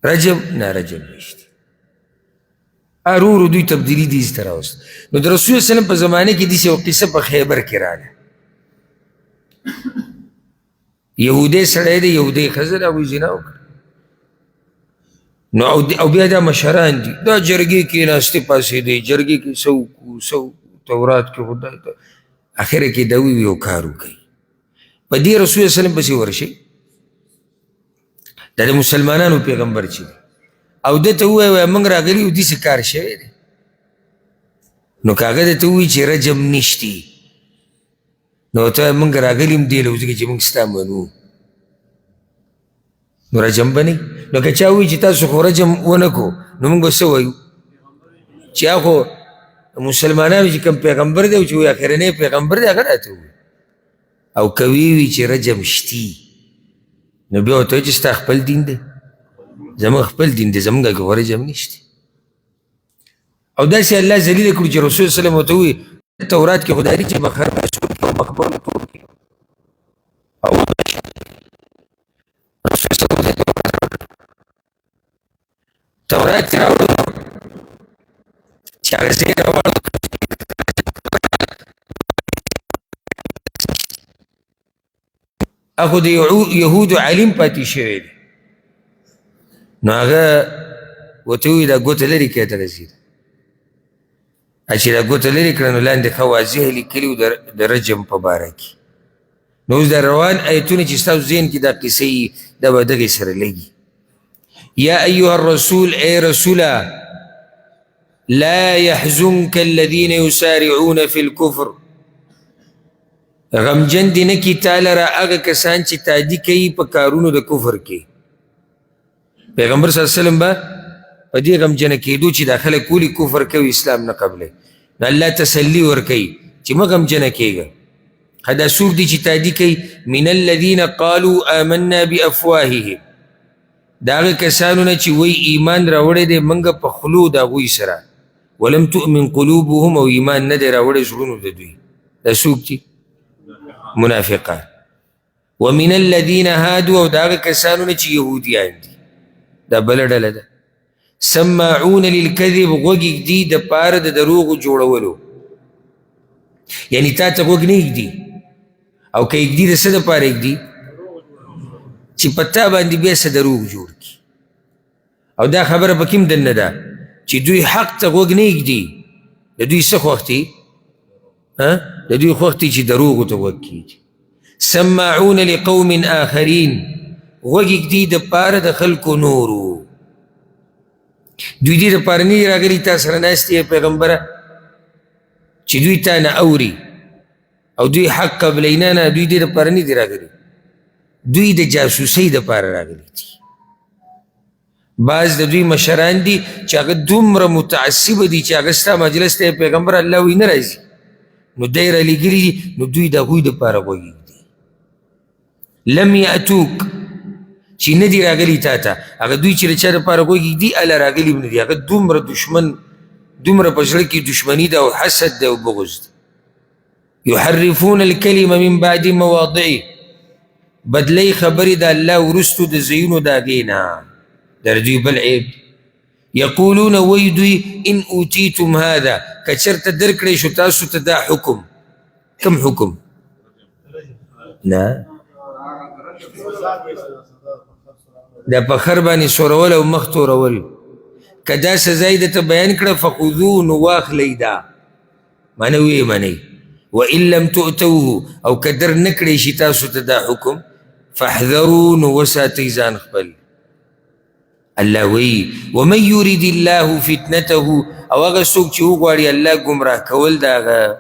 رجم نه رجم نشته ارورو دوی تبدیلی دیز ته راوست نو د رسول وسلم په زمانه کې داسې یو قصه په خیبر کې راغله یهودی سړی دی یهودی ښځه ده هغوی زنا وکړه نو او بیا دا مشران دي دا جرګې کې ناستې پاسېدی جرګې کې څه تورات کې خدای ته اخره کې دا وی یو کار وکړي په دې رسول وسلم پسې ورشي دا د مسلمانانو پیغمبر چې دی او ده ته ووایه موږ راغلي یو داسې کار شوی دی نو که هغه درته ووایي چې رجم نشتي نو ته موږ راغلي هم دې لوځي کې چې موږ ستا منو نو رجم به نه نو که چا ووایي چې تاسو خو رجم ونه کو نو موږ به څه وایو چې خو مسلمانانو چې کوم پیغمبر دی او چې وایي اخرنی پیغمبر دی هغه راته ووایي او که وی چې رجم شتي نو بیا ورته وایي چې ستا خپل دین دی زموږ خپل دین دی زموږ کې خو رجم نشته او داسې الله ذلیله کړو چې رسول وسلم ورته ووایي تورات کې خدای دی چې مخر مسعود کې او مقبول ټول کې او رسول وسلم تورات کې راوړو چې هغه ځای راوړو اخو د یهودو علم پاتې شوی دی نو هغه ورته ووایي دا ګوته لرې کړه ته رسېده چې دا ګوته لرې کړه نو لاندې ښه واضح لیکلي وو د رجم په باره کې نو اوس دا روان ایتونه چې ستاسو ذهن کې دا قصه یي دا به دغې سره لګي یا ایها الرسول ای رسوله لا يحزنك الذين يسارعون في الكفر غمجن دی نه کی تعالی را هغه کسان چې تادي کوي په کارونو د کفر کې پیغمبر صلی الله علیه وسلم به په دې غمجنه کېدو چې دا خلک ولي کفر کوي اسلام نه قبلوي نو الله تسلي ورکوي چې مه غمجنه کېږه دا څوک دي چې تادي کوي من الذین قالوا آمنا بافواههم د هغه کسانو نه چې وایي ایمان راوړی دی موږ په خولو د هغوی سره ولم تؤمن قلوبهم او ایمان نه دی راوړی زړونو د دوی دا څوک دي منافقان ومن الذین هادوا او د هغه کسانو نه چې یهودیان دي دا بله ډله ده سماعون للکذب غوږ دي د پاره د دروغو جوړولو یعنی تا ته غوږ نه ایږدي او که ایږدي د څه دپاره ایږدي چې په تا باندې بیا څه دروغ جوړ کړي او دا خبره پکې هم دننه ده چې دوی حق ته غوږ نه ایږدي د دوی څه خوښ دي د دوی خوښ دي چې دروغو ته غوږ کېږدي سماعون لقوم آخرین غوږ ایږدي دپاره د خلکو نورو دوی دې دپاره نه دي راغلي تا سره ناست یې پیغمبره چې دوی تا نه اوري او دوی حق قبلی نه دوی دې دپاره نه دي راغلي دوی د جاسوسۍ دپاره راغلي دي بعض د دوی مشران دي چې هغه دومره متعصبه دي چې هغه ستا مجلس ته پیغمبر الله وایي نه راځي نو دی رالیږلي دي نو دوی د هغوی دپاره غوږ ایږدي لم یأتوک چې نه دي راغلي تا ته هغه دوی چې د چا دپاره غوږ ایږدي هله راغلي هم نه دي هغه دومره دشمن دومره په زړه کې دشمني ده او حسد ده او بغض ده یحرفون الکلمه من بعد مواضعه بدلی خبرې د الله وروستو د ځایونو د هغې نه در دوی بل عیب یقولون وی دوی ان اوتیتم هذا که چېرته درکړی شو تاسو ته دا حکم کم حکم نه دا په خر باندې سورول او مخ تورول که دا سزا یې درته بیان کړه فخذوه نو واخلئ دا معنی ویې منئ وان لم تؤتوه او که در نه کړی شي تاسو ته دا حکم فاحذروا نو وساتئ ځان خپل الله وی ومن یرید الله فتنته او هغه څوک چې وغواړي الله ګمراه کول د هغه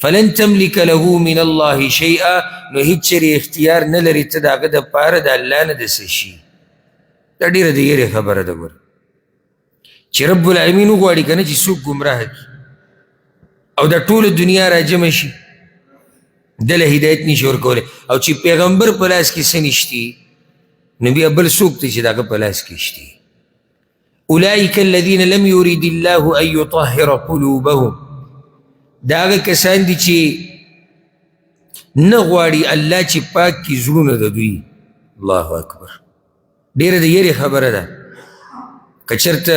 فلن تملک له من الله شیئا نو هیڅ چېرې اختیار نه لري ته د هغه دپاره د الله نه د څه شي دا ډېره د یېرې خبره ده ګوره چې رب العالمین وغواړي که نه چې څوک ګمراه کړي او دا ټوله دنیا راجمع شي دله هدایت نشي ورکولی او چې پیغمبر په لاس کې څه نشتي نو بیا بل څوک دی چې د هغه په لاس کې شتي اولئک الذین لم یرید الله ان یطهر قلوبهم دا هغه کسان دي چې نه غواړي الله چې پاک کړي زړونه د دوی الله اکبر ډېره د یېرې خبره ده که چېرته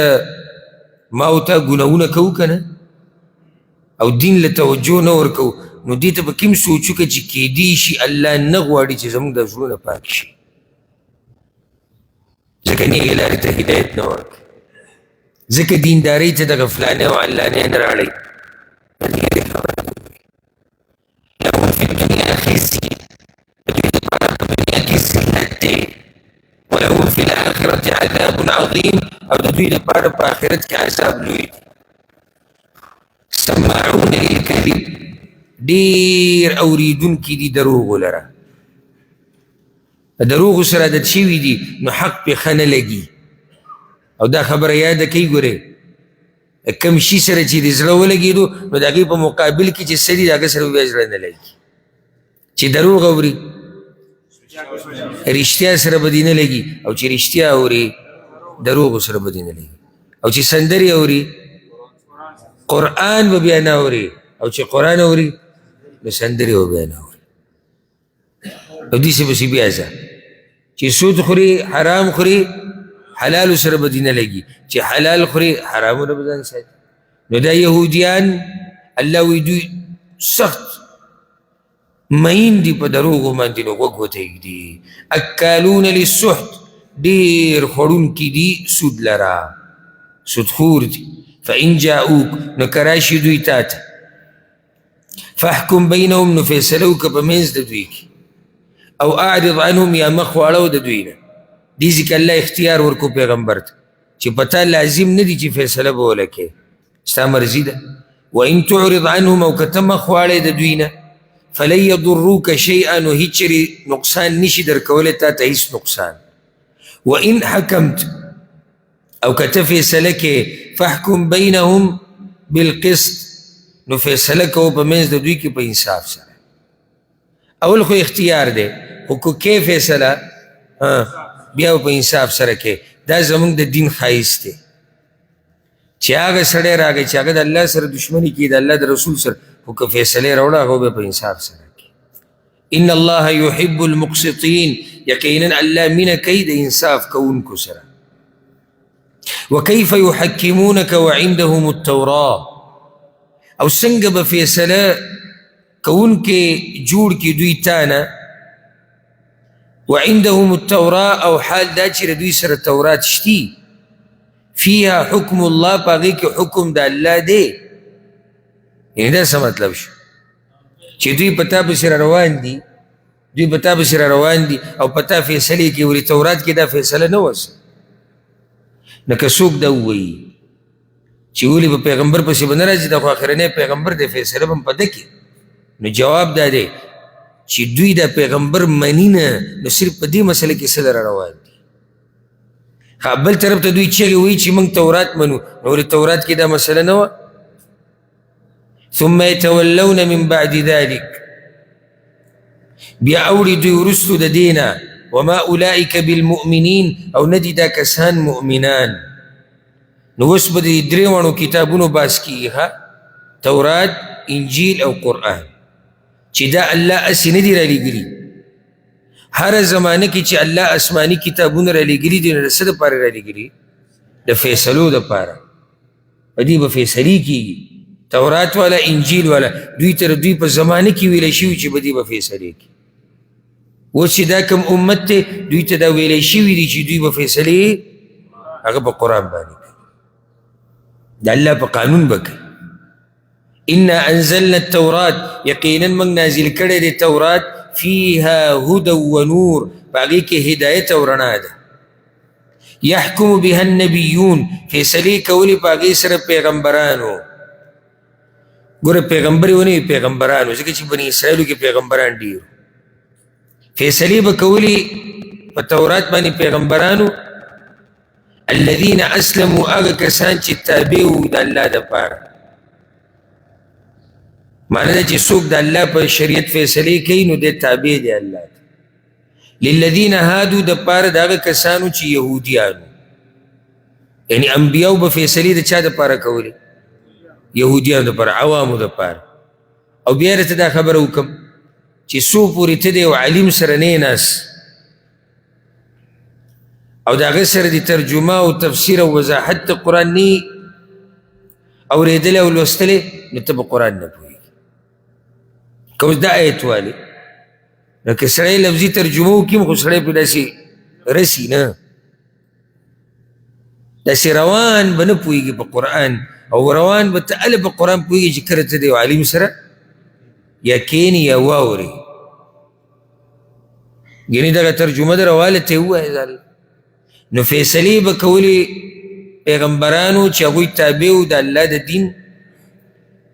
ما او تا ګناهونه کوو که نه او دین له توجه نه ورکوو نو دې ته به کوم سوچ وکړه چې کیدی شي الله نه غواړي چې زموږ د زړونه پاک شي ځکه نیغې لارې ته هدایت نه ورکړي ځکه دیندارۍ ته د غفلانۍ او علانۍ نه راړئ لهم فی الدنیا خزي دوی دپاره په دنیا کې ذلت دی ولهم فی الآخرة عذاب عظیم او د دوی دپاره په آخرت کې عذاب لوی دی سماعون للکذب ډېر اورېدونکي دي دروغو لره دروغو سره عادت شوي دي نو حق پې ښه نه لګي او دا خبره یاده کوي ګورې کم شي سره چې د زړه ولګېدو نو د هغې په مقابل کې چې څه دي د هغه سره بیا زړه نه لګي چې دروغ اوري رښتیا سره به دې نه لګي او چې رښتیا اوري دروغو سره به دې نه لګي او چې سندرې اوري قرآن به بیا نه اوري او چې قرآن اوري نو سندرې به بیا نه اوري او دې سې پسې بیا ځه چې سود خوري حرام خوري حلالو سره به دې نه لګي چې حلال خوري حرامونه به ځان ساتي نو دا یهودیان الله وایي دوی سخت مین دي په دروغو باندې نو غوږ ورته ږدي اکالون للسحت ډېر خوړونکي دي سود لره سودخور دي فإن جاءوک نو که راشي دوی تا ته فاحکم بینهم نو فیصله وکړه په منځ د دوی کې او اعرض عنهم یا مخ واړو د دوی نه دې ځکه الله اختیار ورکو پیغمبر ته چې په تا لازم نه دي چې فیصله به ولکې ستا مرضي ده وان تعرض عنهم او که ته مخ واړی د دوی نه فلن یضروک شیئا نو هیڅ چېرې نقصان نشي درکولی تا ته هیڅ نقصان وان حکمت او که ته فیصله کې فاحکم بینهم بالقسط نو فیصله کوو په منځ د دوی کې په انصاف سره اول خو اختیار دی خو که کې فیصله بیا په انصاف سره کې دا زموږ د دین ښایست دی چې هغه سړی راغی چې هغه د الله سره دشمني کوي د الله د رسول سره خو که فیصلې راوړه هغه به په انصاف سره کوي ان الله یحب المقسطین یقینا الله مینه کوي د انصاف کوونکو سره وكيف يحكمونك وعندهم التوراة او څنګه به فیصله کوونکې جوړ کړي دوی تانه وعندهم التوراة او حال دا چې دوی سره تورات شتي فيها حكم الله پاغي کې حکم د الله دی یعنی دا څه مطلب شو چې دوی پتا پسې روان دي دوی پتا پسې روان دي او پتا فیصلې کې ولې تورات کې دا فیصله نه وسه نو که څوک دا ووایي چې ولې په پیغمبر پسې به نه راځي دا خو اخرنی پیغمبر دی فیصله به هم په ده کې نو جواب دا دی چې دوی دا پیغمبر مني نه نو صرف په دې مسله کې څه لره روان دي بل طرف ته دوی چغې وایي چې موږ تورات منو نو ولې تورات کې دا مسله نه وه ثم يتولون من بعد ذلك بیا اوړي دوی وروستو د دې نه وما اولئک بالمؤمنین او نه دي دا کسان مؤمنان نو اوس به د درې واړو کتابونو باس کېږي تورات انجیل او قرآن چې دا الله اسې نه دي رالیږلي هره زمانه کې چې الله آسماني کتابونه رالیږلي دي نو د څه دپاره رالیږلي د فیصلو دپاره په دې به فیصلې کېږي تورات والا انجیل والا دوی تر دوی په زمانه کې ویلی شوي چې په دې به فیصلې کړي اوس چې دا کوم امت دی دوی ته دا ویلی شوي دي چې دوی به فیصلې هغه په قرآن باندې کوي د الله په قانون به کوي انا انزلنا التورات یقینا موږ نازل کړی دی تورات فيها هدى ونور باقي کې هدایت او رڼا ده يحكم بها النبيون فیصلې کولې باقي سره پیغمبرانو ګوره پیغمبر ونی پیغمبرانو ځکه چې بني اسرائیلو کې پیغمبران ډېر فیصلې به کولې په تورات باندې پیغمبرانو الذين اسلموا هغه کسان چې تابع وو د الله دپاره معنی دا چې څوک د الله په شریعت فیصلې کوي نو دی تابع دی الله ته للذین هادو دپاره د هغه کسانو چې یهودیانو یعنی انبیاو به فیصلې د چا دپاره کولې یهودیانو دپاره عوامو دپاره او بیا درته دا خبره وکړم چې څو پورې ته د یو عالم سره نه ناست او د هغه سره د ترجمه او تفسیر او وضاحت د قرآن نه اورېدلی او لوستلی نو ته به قرآن نه پوهېږي که اوس دا آیت والې نو که سړی لفظي ترجمه وکړي خو سړی پرې داسې رسي نه داسې روان به نه پوهېږي په قرآن او روان به ته هله په قرآن پوهېږي چې کله ته د یو عالم سره یا کینې یا واورې یعنې دغه ترجمه د رواله ته یې ووایه نو فیصلې به کولې پیغمبرانو چې هغوی تابع وو د الله د دین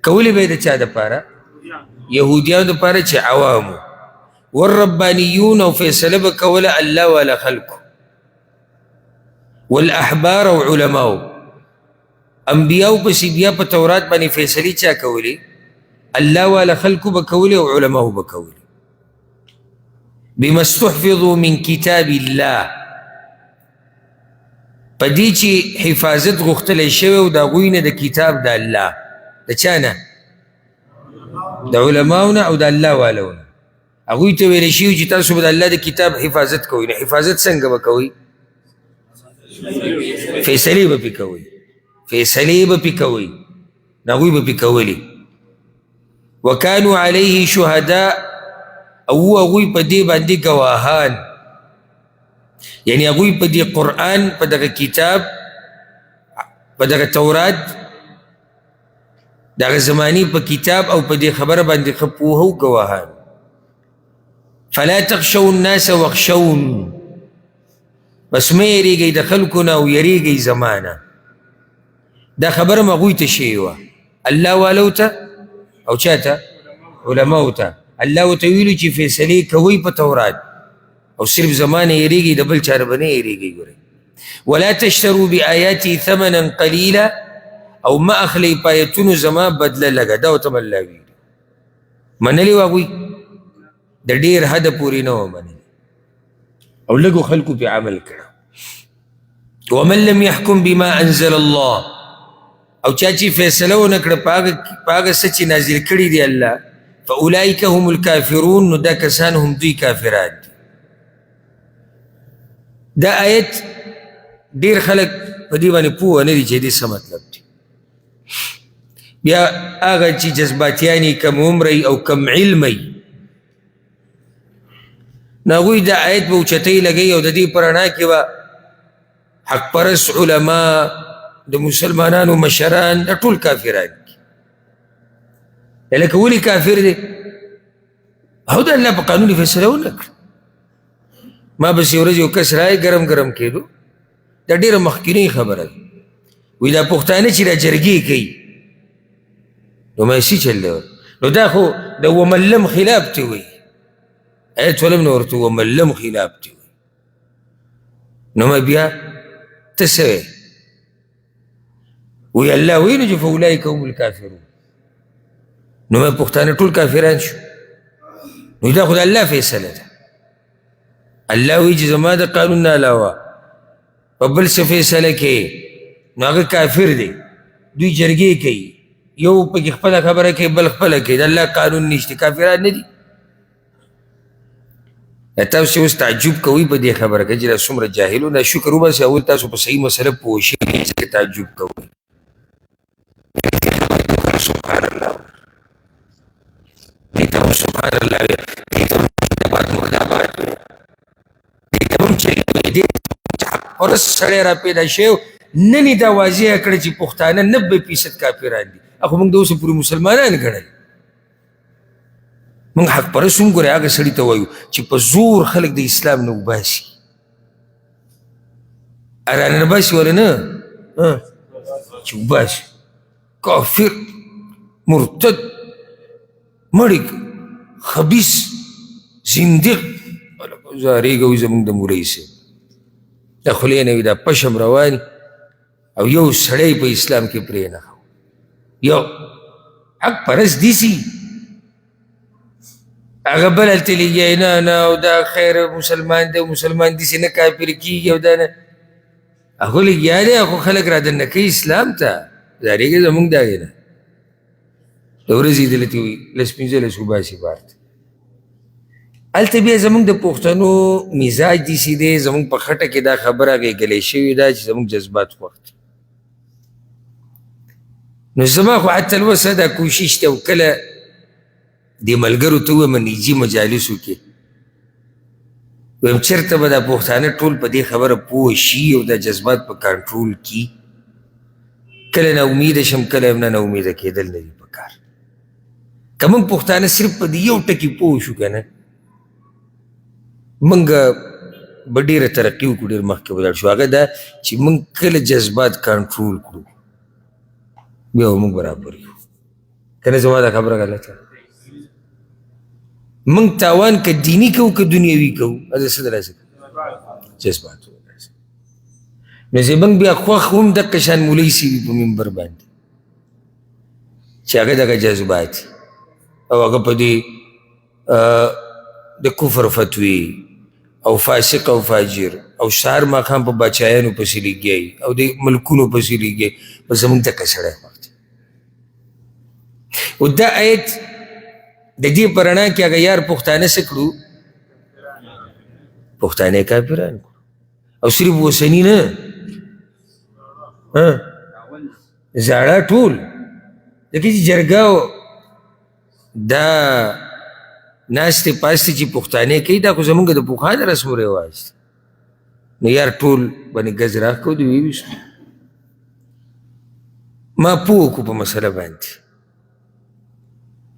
کولې به یې د چا دپاره یهودیانو دپاره چې عوامو والربانیون او فیصله به کوله الله والا خلکو والاحبار او علماو انبیاو پسې بیا په تورات باندې فیصلې چا کولې الله والا خلکو به کولې او علماو به کولې بما استحفظوا من کتاب الله په دې چې حفاظت غوښتلی شوی او د هغوی نه د کتاب د الله د چا نه د علماو نه او د الله والو نه هغوی ته ویلی شوي چې تاسو به د الله د کتاب حفاظت کوئ نو حفاظت څنګه به کوئ فیصلې به پې کوئ فیصلې به پې کوئ نو هغوی به پې کولې وکانو علیه شهداء او هغوی په دې باندې ګواهان یعنی هغوی په دې قرآن په دغه کتاب په دغه تورات دغه زمانی په کتاب او په دې خبره باندې ښه پوهه او ګواهان فلا تخشوا الناس واخشون بس مه یریږئ د خلکو نه او یریږئ زما نه دا خبره م هغوی ته شوې وه الله والو ته او چا ته علماو ته الله ورته ویلو چې فیصلې کوئ په تورات او صرف زما نه یریږئ د بل چا نه به نه یریږئ ګورئ ولا تشتروا بآیاتي ثمنا قلیلا او ما اخلی په آیتونو زما بدله لګه دا ورته الله ویلي منلي وه هغوی د ډېر حده پورې نه وه منلي او لږو خلکو پې عمل کړه ومن لم يحكم بما انزل الله او چا چې فیصله ونه کړه په هغه څه چې نازل کړي دی الله فاولئک هم الکافرون نو دا کسان هم دوی کافران دي دا آیت ډېر خلک په دې باندې پوه نه دي چې دې څه مطلب دی بیا هغه چې جذباتیان کم عمری او کم علمی نو هغوی دا آیت به اوچتۍ لګوي او د دې په رڼا کې به حق پرست علما د مسلمانانو مشران دا ټول کافران دي. لکه ولې کافر دی؟ او د الله په قانون فیصله ونه کړه. ما بس یو ورځ یو کس راغی ګرم ګرم کېدو، دا ډېره مخکینۍ خبره ده. وایي دا پښتانه چې را جرګې کوي نو ما څه چل دی؟ نو دا خو د وملم خلاف ته وایي، آیت ولم نه ورته وملم خلاف ته وایي. نو ما بیا ته څه وایې؟ وایي الله ویلي چې فاولئک هم الکافرون. نو ما پښتانه ټول کافران شو. نو دا خو د الله فیصله ده. الله وایي چې زما د قانون نه علاوه په بل څه فیصله کوي نو هغه کافر دی. دوی جرګې کوي، یو پکې خپله خبره کوي بل خپله کوي، د الله قانون نشته، کافران نه دي. تاسو چې اوس تعجب کوئ په دې خبره کې چې دا څومره جاهلو، دا شکر وباسئ اول تاسو په صحیح مسله پوه شوي چې تعجب کوئ. سبحان الله، دې ته هم سبحان الله وایي، دې ته هم مدابات وایي، دې ته هم چې دې پرست سړی را پیدا شوی نن یې دا واضحه کړه چې پښتانه 90% کافران دي. خو موږ د اوسه پورې مسلمانان ګڼل. موږ حق پرست هم ګورئ هغه سړي ته وایو چې په زور خلک د اسلام نه وباسي. رانه باسي ولا نه؟ چې وباسي کافر مرتد مړی خبیث زندق زارېږه وي زموږ د مولوي صاحب د خولې نه وي دا پشم روان او یو سړی په اسلام کې پرې نه یو حق پرست دیسي هغه بل هلته لګیا نه نه او دا خیر مسلمان دی او مسلمان دیسي نه کافر کېږي او دا نه هغه لګیا دی. هغه خلک را دننه کوي اسلام ته، زارېږه زموږ د هغې نه. د ورځې دلته وي لس پنځلس وباسي بار ته. هلته بیا زموږ د پښتنو مزاج داسې دی، زموږ په خټه کې دا خبره غېږلې شوې ده چې زموږ جذبات خوښ دي. نو زما خو حتی الوسه دا کوشش دی او کله دې ملګرو ته ووایم نجي مجالسو کې ویم چېرته به دا پښتانه ټول په دې خبره پوه شي او دا جذبات په کنټرول کي. کله نا امیده شم کله هم نه امیده کېدل نه دي پکار. که موږ پښتانه صرف په دې یو ټکي پوه شو که نه موږ به ډېره ترقي وکړو، ډېر مخکې به لاړ شو. هغه دا چې موږ کله جذبات کنټرول کړو بیا به موږ برابر یو. که نه زما دا خبره غلطه؟ موږ تاوان که دیني کوو که دنیوي کوو هذا څه دلاسه جذبات نو زموږ بیا خوښ هم دقه شان مولوي صاحب په منبر باندې چې هغه دغه جذبات او هغه په دې د کفر فتوی او فاسق او فاجر او سهار ماښام په باچایانو پسې لګیایي او د ملکونو پسې لګیایي په زموږ دقه سړی وخت. او دا آیت د دې په رڼا کې هغه یار پښتانه څه کړو؟ پښتانه کافران کړو. او صرف اوسني نه زاړه ټول ځکه چې جرګه دا ناستې پاستې چې پښتانه کوي دا خو زموږ د پخوانه رسم و رواج دی. نو یار ټول باندې ګز راکړو د ویویشتو. ما پوه وکړو په مسله باندې،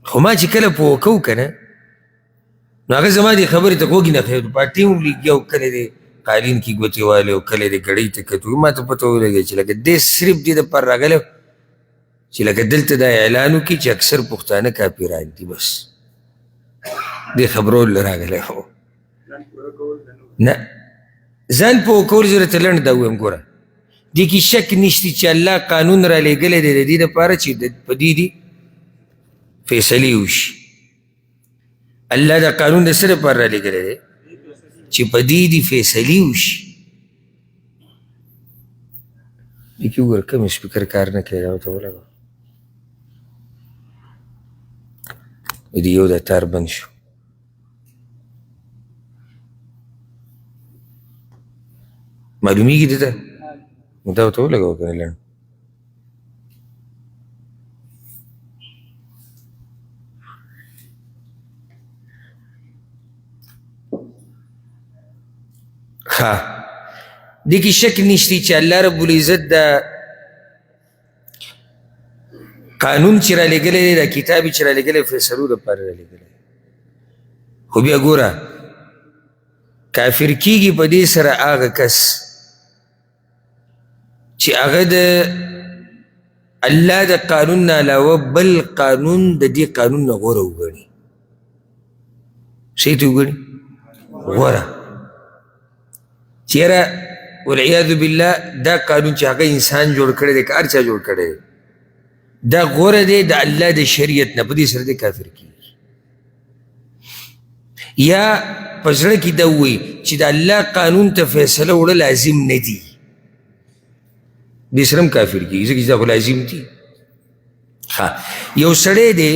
خو ما چې کله پوه کوو که نه نو هغه زما دې خبرې ته غوږ نه خېږدو. پارټي هم لګیا او کله دې قالین کې ګوتې والې او کله دې ګړۍ ته کتو. ما ته پته ولګېده چې لکه دې صرف دې دپاره راغلی چې لکه دلته دا اعلان وکړي چې اکثر پښتانه کافران دي. بس دې خبرولو راغلی هو نه ځان پوه کول زه درته لنډ دا ووایم ګوره دې کې شک نشته چې الله قانون را لېږلی دی د دې دپاره چې په دې دي فیصلې وشي. الله دا قانون د څه دپاره را لېږلی دی چې په دې دي فیصلې وشي. دې کې وګوره کوم سپیکر کار نه کوي دا ورته ولګوه. دې یو دا تار بند شو. معلومیږي دې ته؟ نو دا ورته ولګوه که نه لنډ ښه دې کې شک نشتی چې الله رب العزت دا قانون چې رالیږلی دی دا کتاب چې رالیږلی فیصلو دپاره رالیږلی خو بیا ګوره کافر کیږي په دې سره هغه کس چې هغه د الله د قانون نه علاوه بل قانون د دې قانون نه غوره وګڼي صحیح ته وګڼي غوره چې یاره والعیاذ بالله دا قانون چې هغه انسان جوړ کړی دی که هر چا جوړ کړی دی دا غوره دی د الله د شریعت نه په دې سره دی کافر کیږي یا په زړه کې دا ووایي چې د الله قانون ته فیصله وړه لازم نه دي دې سره هم کافر کیږي ځکه چې دا خو لازم دي یو سړی دی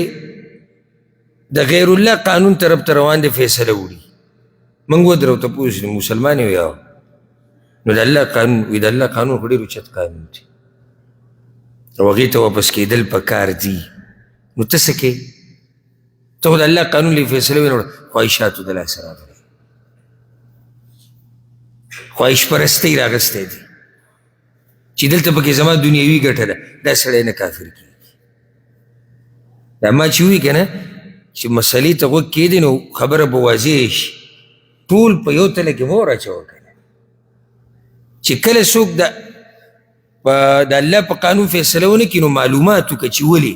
د غیر الله قانون طرف ته روان دی فیصله وړي موږ ودرو تپوس مسلمان یو یا نو د الله قانون وي د الله قانون خو ډېر اوچت قانون دی او هغې ته واپس کېدل پکار دي نو ته څه کوې ته خو د الله قانون لې فیصله وي نو خواهشاتو د لاسه راغلی خواهش پرستی راغستی دی چې دلته پکې زما دنیوي ګټه ده دا سړی نه کافر کېږي دا ما چې ووي که نه چې مسلې ته غوږ کېدې نو خبره به واضح شي ټول په یو تله کې مه وراچوه که نه چې کله څوک د الله په قانون فیصله ونه کړي نو معلومات وکړه چې ولې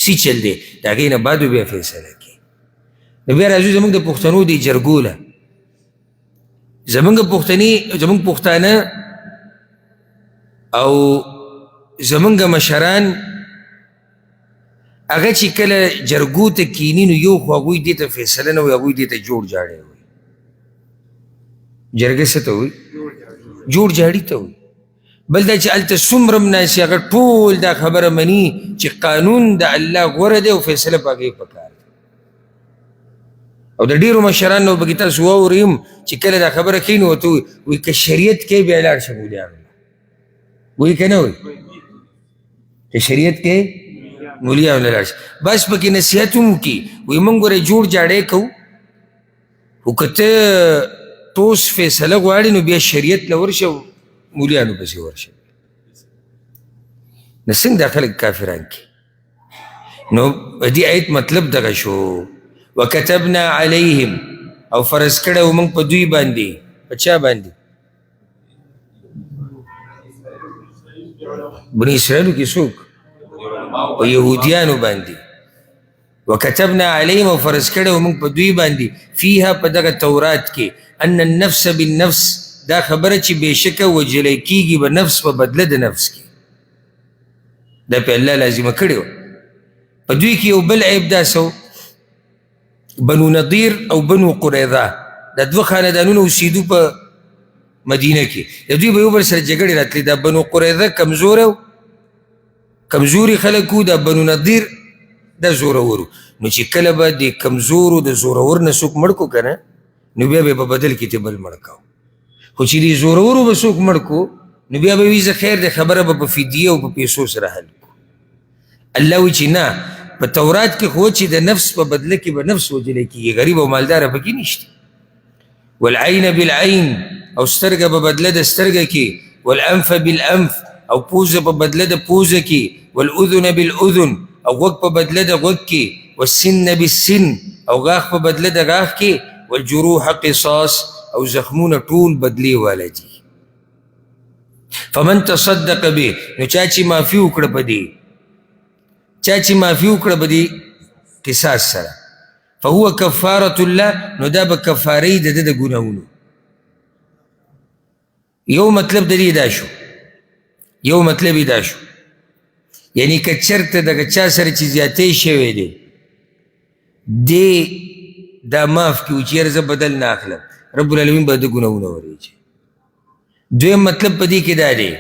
سی چل دی د هغې نه بعد بیا فیصله کوي نو بیا راځو زموږ د پښتنو دې جرګو له زموږ پښتانه او زموږ مشران هغه چې کله جرګو ته کیني نو یو خو هغوی دې ته فیصله نه وایي هغوی دې ته جوړ جاړی وایي جرګه څه ته وایي جوړ جاړي ته وایي بل دا چې هلته څومره ناست هغه ټول دا خبره مني چې قانون د الله غوره دی او فیصله په هغې پکار دی او د ډېرو مشرانو به کې تاسو واورئ هم چې کله دا خبره کوي نو ورته وایي که شریعت کوي بیا لاړ شه مولیانو وایي که نه وایي که شریعت کوي مولیانو له لاړ شه بس پکې نصیحت هم وکړي وایي موږ ګوره جوړ جاړی کوو خو که ته ټوس فیصله غواړي نو بیا شریعت له ورشه مولیانو پسې ورشه نو څنګه دا خلک کافران کې نو دې آیت مطلب دغه شو وکتبنا علیهم او فرض کړی و موږ په دوی باندې په چا باندې بني اسرائیلو کې څوک په یهودیانو باندې وکتبنا علیهم او فرض کړی و موږ په دوی باندې فیها په دغه تورات کې ان النفس بالنفس دا خبره چې بېشکه وجلی کېږي به نفس په بدله د نفس کې دا په الله لازمه کړې وه په دوی کې یو بل عیب داسه و بنو نضیر او بنو قریظه دا دوه خاندانونه اوسېدو په مدینه کې د دوی به یو بل سره جګړې راتلې دا بنو قریظه کمزوري خلک وو دا بنو نضیر دا زورور نو چې کله به د کمزورو د زورور نه څوک مړ کو که نه نو بیا به په بدل کې ته بل مړ کوو خو چې دې زورورو به څوک مړ کو نو بیا به وي زه خیر د خبره به په فدیه او په پیسو سره حل کو الله وایي چې نه په تورات کې خو چې د نفس په بدله کې به نفس وجلی کېږي غریب او مالداره پکې نشته والعین بالعین او سترګه په بدله د سترګه کې والانف بالانف او پوزه په بدله د پوزه کې والاذن بالاذن او غوږ په بدله د غوږ کې والسن بالسن او غاښ په بدله د غاښ کې والجروح قصاص او زخمونه ټول بدلی والا دي فمن تصدق به نو چا چې معافي وکړه په دې قصاص سره فهو کفارة الله نو دا به کفارې د ده د ګناهونو یو مطلب د دې دا شو یعنی که چېرته دغه چا سره چې زیاتی شوی دی دې دا معاف کړي چې یاره زه بدل نه اخلم رب العالمین به د ګناهونه ورېږي دویم مطلب په دې کې دا دی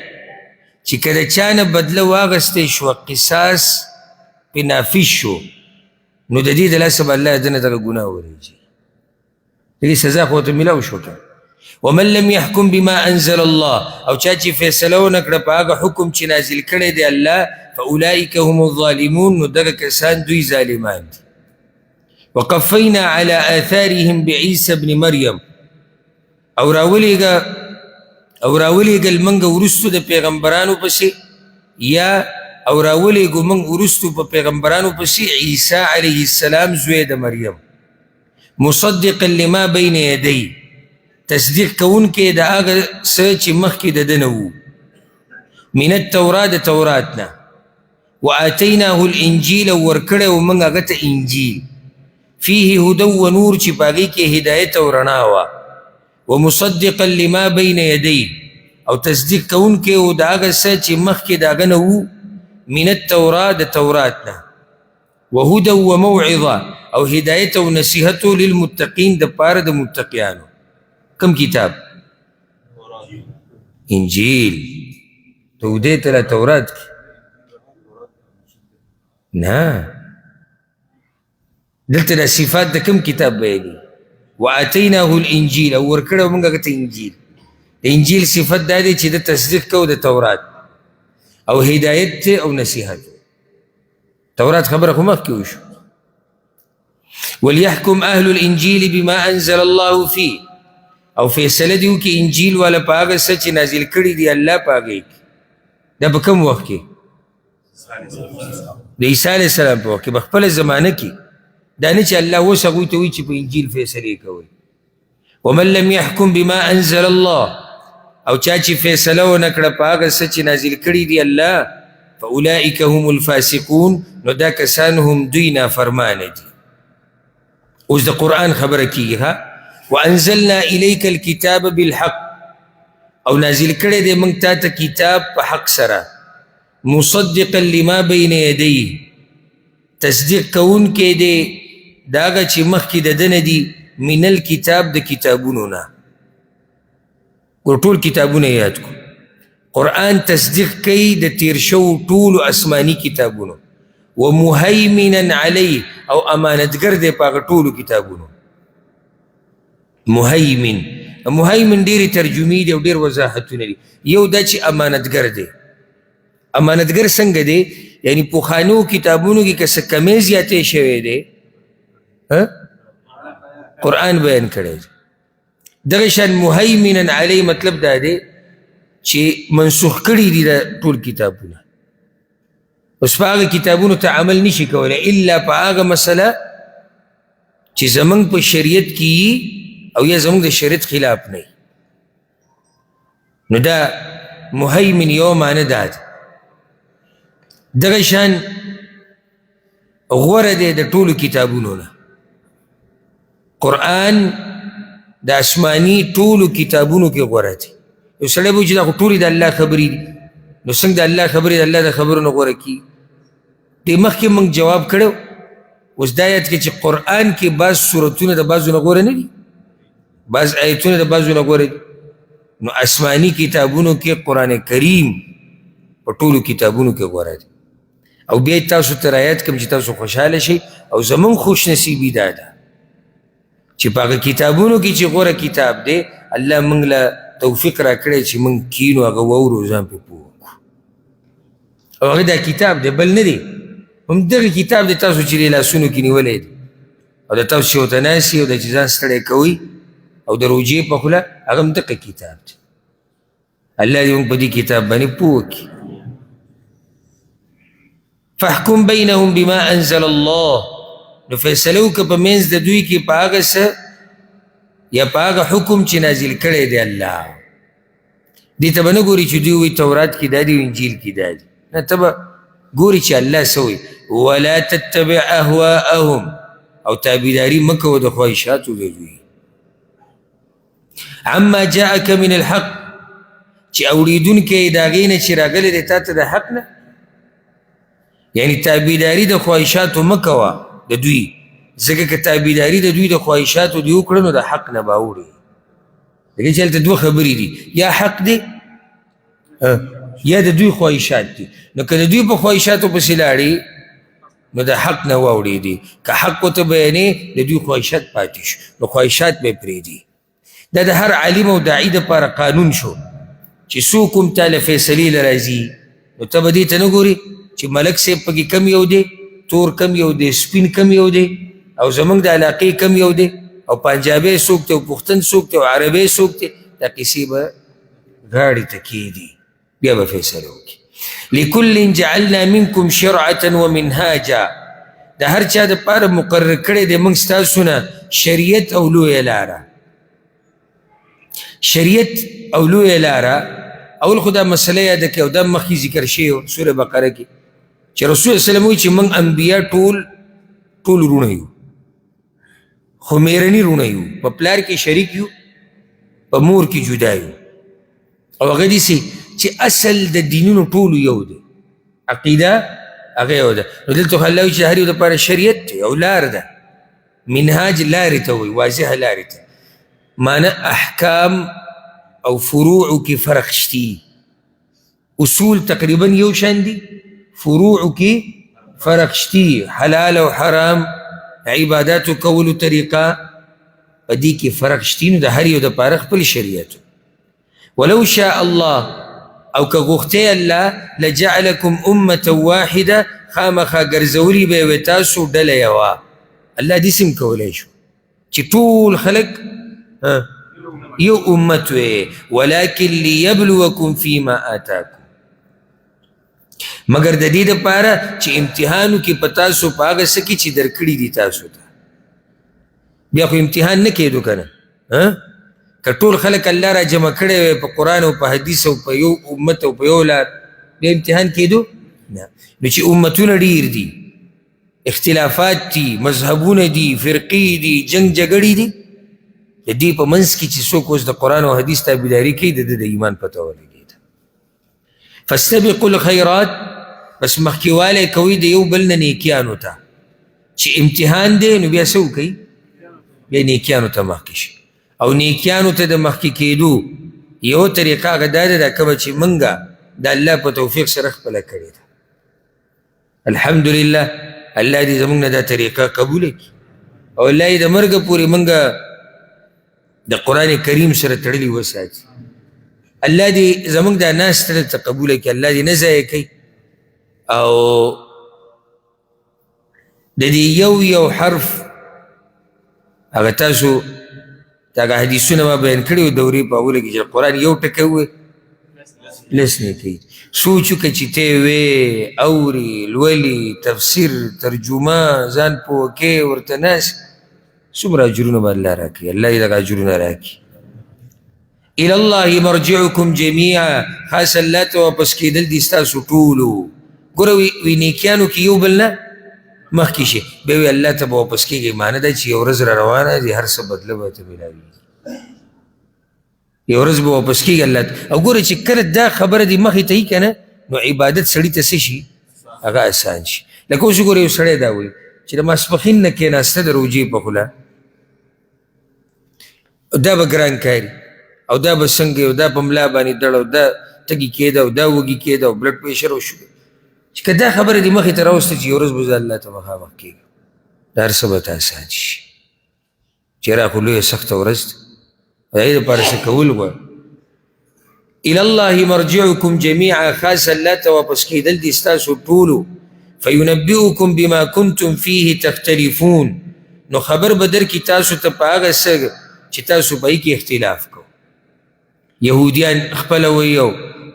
چې که د چا نه بدله واغستی شوه قصاص پې نافذ شو نو د دې د لاسه به الله د نه دغه ګناه ورېږي د دې سزا خو ورته میلاو شو که ومن لم يحكم بما انزل الله او چا چې فیصله ونه کړه په هغه حکم چې نازل کړی دی الله فاولئک هم الظالمون نو دغه کسان دوی ظالمان دي وقفینا على آثارهم بعیسی ابن مریم او راولېږل موږ وروستو د پیغمبرانو پسې یا او راولېږو موږ وروستو په پیغمبرانو پسې عیسی علیه السلام زوی د مریم مصدقا لما بین یدی تصدیق کوونکی د هغه څه چې مخکې د ده نه وو من التورات د تورات نه وآتیناه الانجیل او ورکړی و موږ هغه ته انجیل فیه هدی و نور چې په هغې کې هدایت او رڼا وه ومصدقا لما بین یدی او تصدیق کوونکی و د هغه څه چې مخکې د هغه نه وو من التورات د تورات نه وهدى وموعظة او هدایت او نصیحت للمتقین د پاره د متقیانو کم کتاب انجیل تو دې ته تورات کې نه دلته د صفات د کم کتاب بیاني وآتیناه الانجیل او ورکړی موږ هغه ته انجیل د انجیل صفت دا دی چې د تصدیق کو د تورات او هدایت او نصیحت تورات خبره خو مخکې وشو وليحكم اهل الانجیل بما انزل الله فيه او فیصله دی وکړي انجیل والا په هغه څه چې نازل کړي دي الله په هغې کې دا په کوم وخت کې د عیسی علیه السلام په وخت کې په خپله زمانه کې دا نه چې الله اوس هغوی ته وایي چې په انجیل فیصلې کوئ ومن لم يحكم بما انزل الله او چا چې فیصله ونه کړه په هغه څه چې نازل کړي دي الله فاولئک هم الفاسقون نو دا کسان هم دوی نافرمانه دي اوس د قرآن خبره کېږي ها وانزلنا الیک الکتاب بالحق او نازل کړی دی موږ تا ته کتاب په حق سره مصدقا لما بین یدیه تصدیق کوونکی دی د هغه چې مخکې د ده نه دي من الکتاب د کتابونو نه ټول کتابونه یاد کو قرآن تصدیق کوي د تیر شوو ټولو آسماني کتابونو ومهیمنا علیه او امانتګر دی په هغه ټولو کتابونو مهیمن ډېرې ترجمې دي او ډېر وضاحتونه دي یو دا چې امانتګر دی امانتګر څنګه دی یعنی پخوانو کتابونو کې که څه کمی زیاتې شوی دی قرآن بیان کړی دی دغه شان مهیمنا علی مطلب دا دی چې منسوخ کړي دي دا ټول کتابونه اوس په هغه کتابونو ته عمل نشي کولی الا په هغه مسله چې زموږ په شریعت کې او یا زموږ د شریعت خلاف نه نو دا مهیمن یو معنی دا دی دغه شان غوره دی د ټولو کتابونو نه قرآن د آسماني ټولو کتابونو کې غوره دی یو سړی به وایي چې دا خو ټولې د الله خبرې دي نو څنګه د الله خبرې د الله د خبرو نه غوره کي دې مخکې موږ جواب کړی اوس دا یاد کړئ چې قرآن کې بعض صورتونه د بعضو نه غوره نه دي بعض آیتونه د بعضو نه غوره دي نو آسماني کتابونو کې قرآن کریم په ټولو کتابونو کې غوره دی او بیا تاسو ته رایاد کوم چې تاسو خوشحاله شئ او زموږ خوش نصیبي دا ده چې په هغه کتابونو کې چې غوره کتاب دی الله موږ له توفیق را کړی چې موږ کینو هغه واورو ځان پرې پوه وکړو او هغه دا کتاب دی بل نه دی همدغه کتاب دی تاسو چې دې لاسونو کې نیولی دی او د تاسو چې ورته ناستې او د چې ځان ستړی کوئ او د روجې په خوله هغه همدغه کتاب دی الله دې موږ په دې کتاب باندې پوه وکړي فاحکم بینهم بما انزل الله نو فیصله وکړه په منځ د دوی کې په هغه څه یا په هغه حکم چې نازل کړی دی الله دې ته به نه ګوري چې دوی وایي تورات کې دا دي او انجیل کې دا دي نه ته به ګوري چې الله څه وایي ولا تتبع اهواءهم او تابعداري مه کوه د خواهشاتو د دوی عما جاءك من الحق چې اورېدونکی د هغې نه چې راغلی دی تا ته د حق نه یعنی تابعداري د خواهشاتو مه کوه د دوی ځکه که تابعداري د دوی د خواهشاتو دې وکړه نو د حق نه به اوړي لکه چې هلته دوه خبرې دي یا حق دی یا د دوی خواهشات دي نو که د دوی په خواهشاتو پسې لاړې نو د حق نه واوړېدې که حق ورته بیانې د دوی خواهشات پاتې شو نو خواهشات به یې پرېږدي دا د هر عالم او داعي دپاره قانون شو چې څوک هم تا له فیصلې له راځي نو ته به دې ته نه ګورې چې ملک صاحب پکې کم یو دی تور کم یو دی سپین کم یو دی او زمونږ د علاقې کم یو دی او پنجابی څوک دی او پښتون څوک دی او عربی څوک دی دا قصې به غاړې ته کېدي بیا به فیصله وکړي لکل جعلنا منکم شرعة ومنهاجا د هر چا دپاره مقرر کړی دی موږ ستاسو نه شریعت او لویه لاره شریعت او لویه لاره اول خو دا مسله یاده کړئ او دا مخکې ذکر شوی و سوره بقره کې چې رسول وسلم وایي چې موږ انبیا ټول وروڼه یو خو میرني وروڼه یو په پلار کې شریک یو په مور کې جدا یو او هغه داسې چې اصل د دینونو ټولو یو دی عقیده هغه یو ده نو دلته خو الله وایي چې هر یو دپاره شریعت دی او لار ده منهاج لارې ته وایي واضحه لارې ته معنی احکام او فروعو کې فرق شتی اصول تقریبا یو شان دي فروعو کې فرق شتی حلال او حرام عباداتو کولو طریقه په دې کې فرق شتی نو د هر یو دپاره خپل شریعت ولو شاء الله او که غوښتی الله لجعلکم امة واحده خامخا ګرځولی به یې وې تاسو ډله یوه الله داسې هم کولی شو چې ټول خلک یو امت وی ولکن لیبلوکم فیما آتاکم مگر د دې دپاره چې امتحانو کې په تاسو په هغه څه کې چې درکړي دي تاسو ته بیا خو امتحان نه کېدو که نه که ټول خلک الله را جمع کړی وی په قرآن او په حدیث او په یو امت او په یو لار بیا امتحان کېدو نه نو چې امتونه ډېر دي اختلافات دي مذهبونه دي فرقې دي جنگ جګړې دي د دې په منځ کې چې څوک اوس د قرآن او حدیث تابعداري کوي د د ایمان پته ولګېده فاستبقوا الخیرات بس مخکې کوي د یو بل نه نیکیانو ته چې امتحان دی نو بیا څه وکوي بیا نیکیانو ته مخکې شي او نیکیانو ته د مخکې کېدو یو طریقه هغه دا ده دا کومه چې موږ د الله په توفیق سره خپله کړې ده الحمدلله الله دې زموږ نه دا طریقه قبوله کړي او الله یې د مرګه پورې موږ د قرآن کریم سره تړلی وساتي الله دې زموږ دا ناست دلته قبوله کړي الله دې نه ضایع کوي او د دې یو حرف هغه تاسو دا حدیثونه ما بیان کړي و دورې په اوله کې چې قرآن یو ټکی ووایي لس نه کوي سوچ وکړه چې ته وې اوري لولي تفسیر ترجمه ځان پوه کې ورته ناست څومره اجرونه به الله راکړي الله دې دغه اجرونه راکړي الى الله مرجعکم جمیعا خاص الله ته واپس کېدل دي ستاسو ټولو ګوره وی نیکیانو کې یو بل نه مخکې شي بیا وی الله ته به واپس کېږي معنی ده چې یو ورځ را روانه دي هر څه بدله به ته ملاویږي یو ورځ به واپس کېږي الله ته او ګوره چې کله دا خبره دې مخې ته وي که نه نو عبادت سړي ته څه شي هغه اسان شي لکه اوس وګوره یو سړی دا وایي چې د ماسپښین نه کېناسته د روجې په خوله دا به ګران کاري او دا به څنګه او دا په ملا باندې دړ او دا تږي کېده او دا وږي کېده او بلډ پریشر او شوګر چې که دا خبره دې مخې ته راوسته چې یو ورځ به زه الله ته مخامخ کېږم دا هر څه به ته اسان شي چې را خو لویه سخته ورځ ده د هغې دپاره څه کول غواړي الى الله مرجعکم جمیعا خاص الله ته واپس کېدل دي ستاسو ټولو فینبئکم بما کنتم فیه تختلفون نو خبر به درکړي تاسو ته په هغه څه چې تاسو په کې اختلاف کو یهودیان خپله وایي او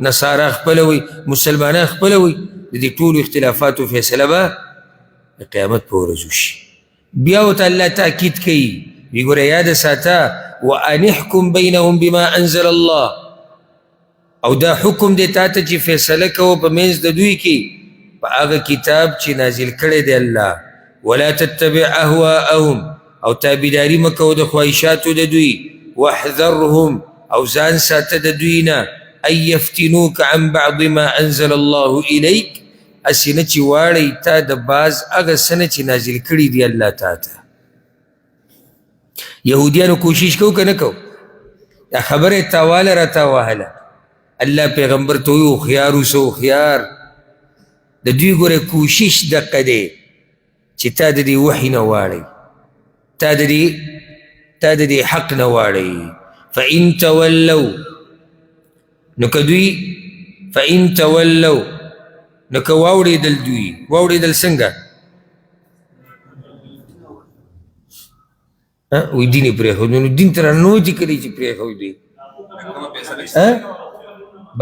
نصارا خپله وایي مسلمانان خپله وایي د دې ټولو اختلافاتو فیصله به د قیامت په ورځ وشي بیا ورته الله تاکید کوي وی ګوره یاده ساته وان احکم بینهم بما انزل الله او دا حکم دی تا ته چې فیصله کوه په منځ د دوی کې په هغه کتاب چې نازل کړی دی الله ولا تتبع اهواءهم او تابعداري مه کوه د خواهشاتو د دوی واحذرهم او ځان ساته د دوی نه ان یفتنوک عن بعض ما انزل الله الیک هسې نه چې واړئ تا د بعض هغه څه نه چې نازل کړي دي الله تا ته یهودیانو کوشش کو که نه کو دا خبره تاواله را تاوهله الله پیغمبر ته وایي هوښیار اوسه هوښیار د دوی ګوره کوشش دقه دی چې تا د دې وحي نه واړئ تا د دې حق نه واړئ فإن تولوا نو که دوی فإن تولوا نو که واوړېدل دوی واوړېدل څنګه وی دین یې پرېښود نو دین ته راننوتي کلی چې پرېښود دی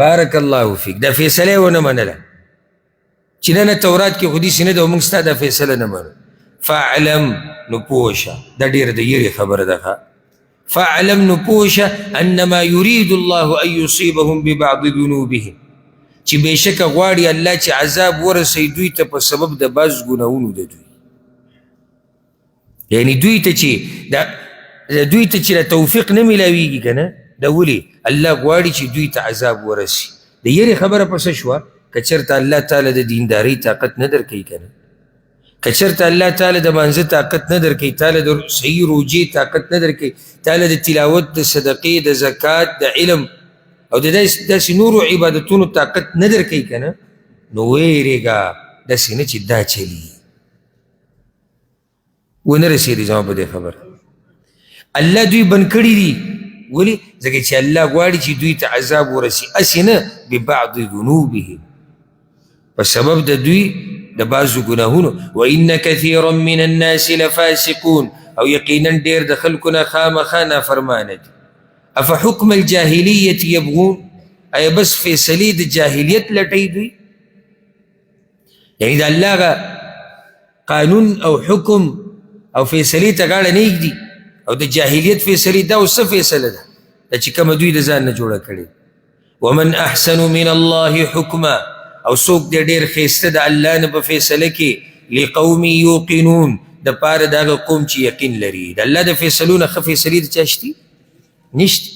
بارک الله فیک دا فیصله یې ونه منله چې نه تورات کې خو داسې نه ده او موږ ستا دا فیصله نه منو فاعلم نو پوه شه دا ډېره د یېرې خبره ده فاعلم نو پوه شه انما یرید الله ان یصیبهم ببعض ذنوبهم چې بېشکه غواړي الله چې عذاب ورسوي دوی ته په سبب د بعض ګناهونو د دوی یعنی دوی ته چې دا توفیق نه میلاویږي که نه دا ولې الله غواړي چې دوی ته عذاب ورسي د یېرې خبره په څه شوه که چېرته الله تعالی د دیندارۍ طاقت نه درکوي که نه که چېرته الله تعالی د مانځه طاقت نه درکوي تعالی د صحیح روجې طاقت نه درکوي تعالی د تلاوت د صدقې د زکات د علم او د داسې نورو عبادتونو طاقت نه درکوي که نه نو ویرېږه داسې نه چې دا چلي ونه رسېږي زما په دې خبره الله دوی بند کړي دي ولې ځکه چې الله غواړي چې دوی ته عذاب ورسي هسې نه ببعض ذنوبهم په سبب د دوی د بعضو ګناهونو وان کثیرا من الناس لفاسقون او یقینا ډېر د خلکو نه خامخا نافرمانه دي افحکم الجاهلیت یبغون آیا بس فیصلې د جاهلیت لټوي دوی یعنی د الله قانون او حکم او فیصلې ته غاړه نه ایږدي او د جاهلیت فیصلې دا اوس څه فیصله ده دا چې کومه دوی د ځان نه جوړه کړې ومن احسن من الله حکما او څوک دی ډېر ښایسته د الله نه په فیصله کې لقوم یوقنون د پاره د هغه قوم چې یقین لري د الله د فیصلو نه ښه فیصلې د چا شتي نشته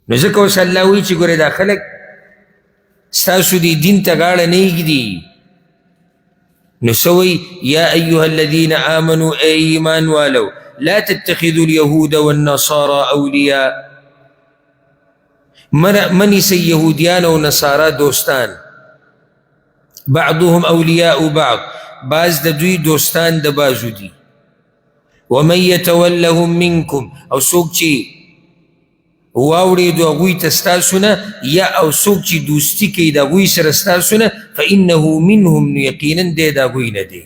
نو ځکه اوس الله وایي چې ګورې دا خلک ستاسو دې دین ته غاړه نه ایږدي نو څه وایي یا ایها الذین آمنوا ای ایمان والو لا تتخذوا اليهود والنصارى اولیاء منیسئ یهودیان او نصارا دوستان بعضهم اولیاء بعض بعض د دوی دوستان د بعضو دي ومن یتولهم منکم او څوک چې واوړېدو هغوی ته ستاسو نه یا او څوک چې دوستي کوي د هغوی سره ستاسو نه فانه منهم نو یقینا دی د هغوی نه دی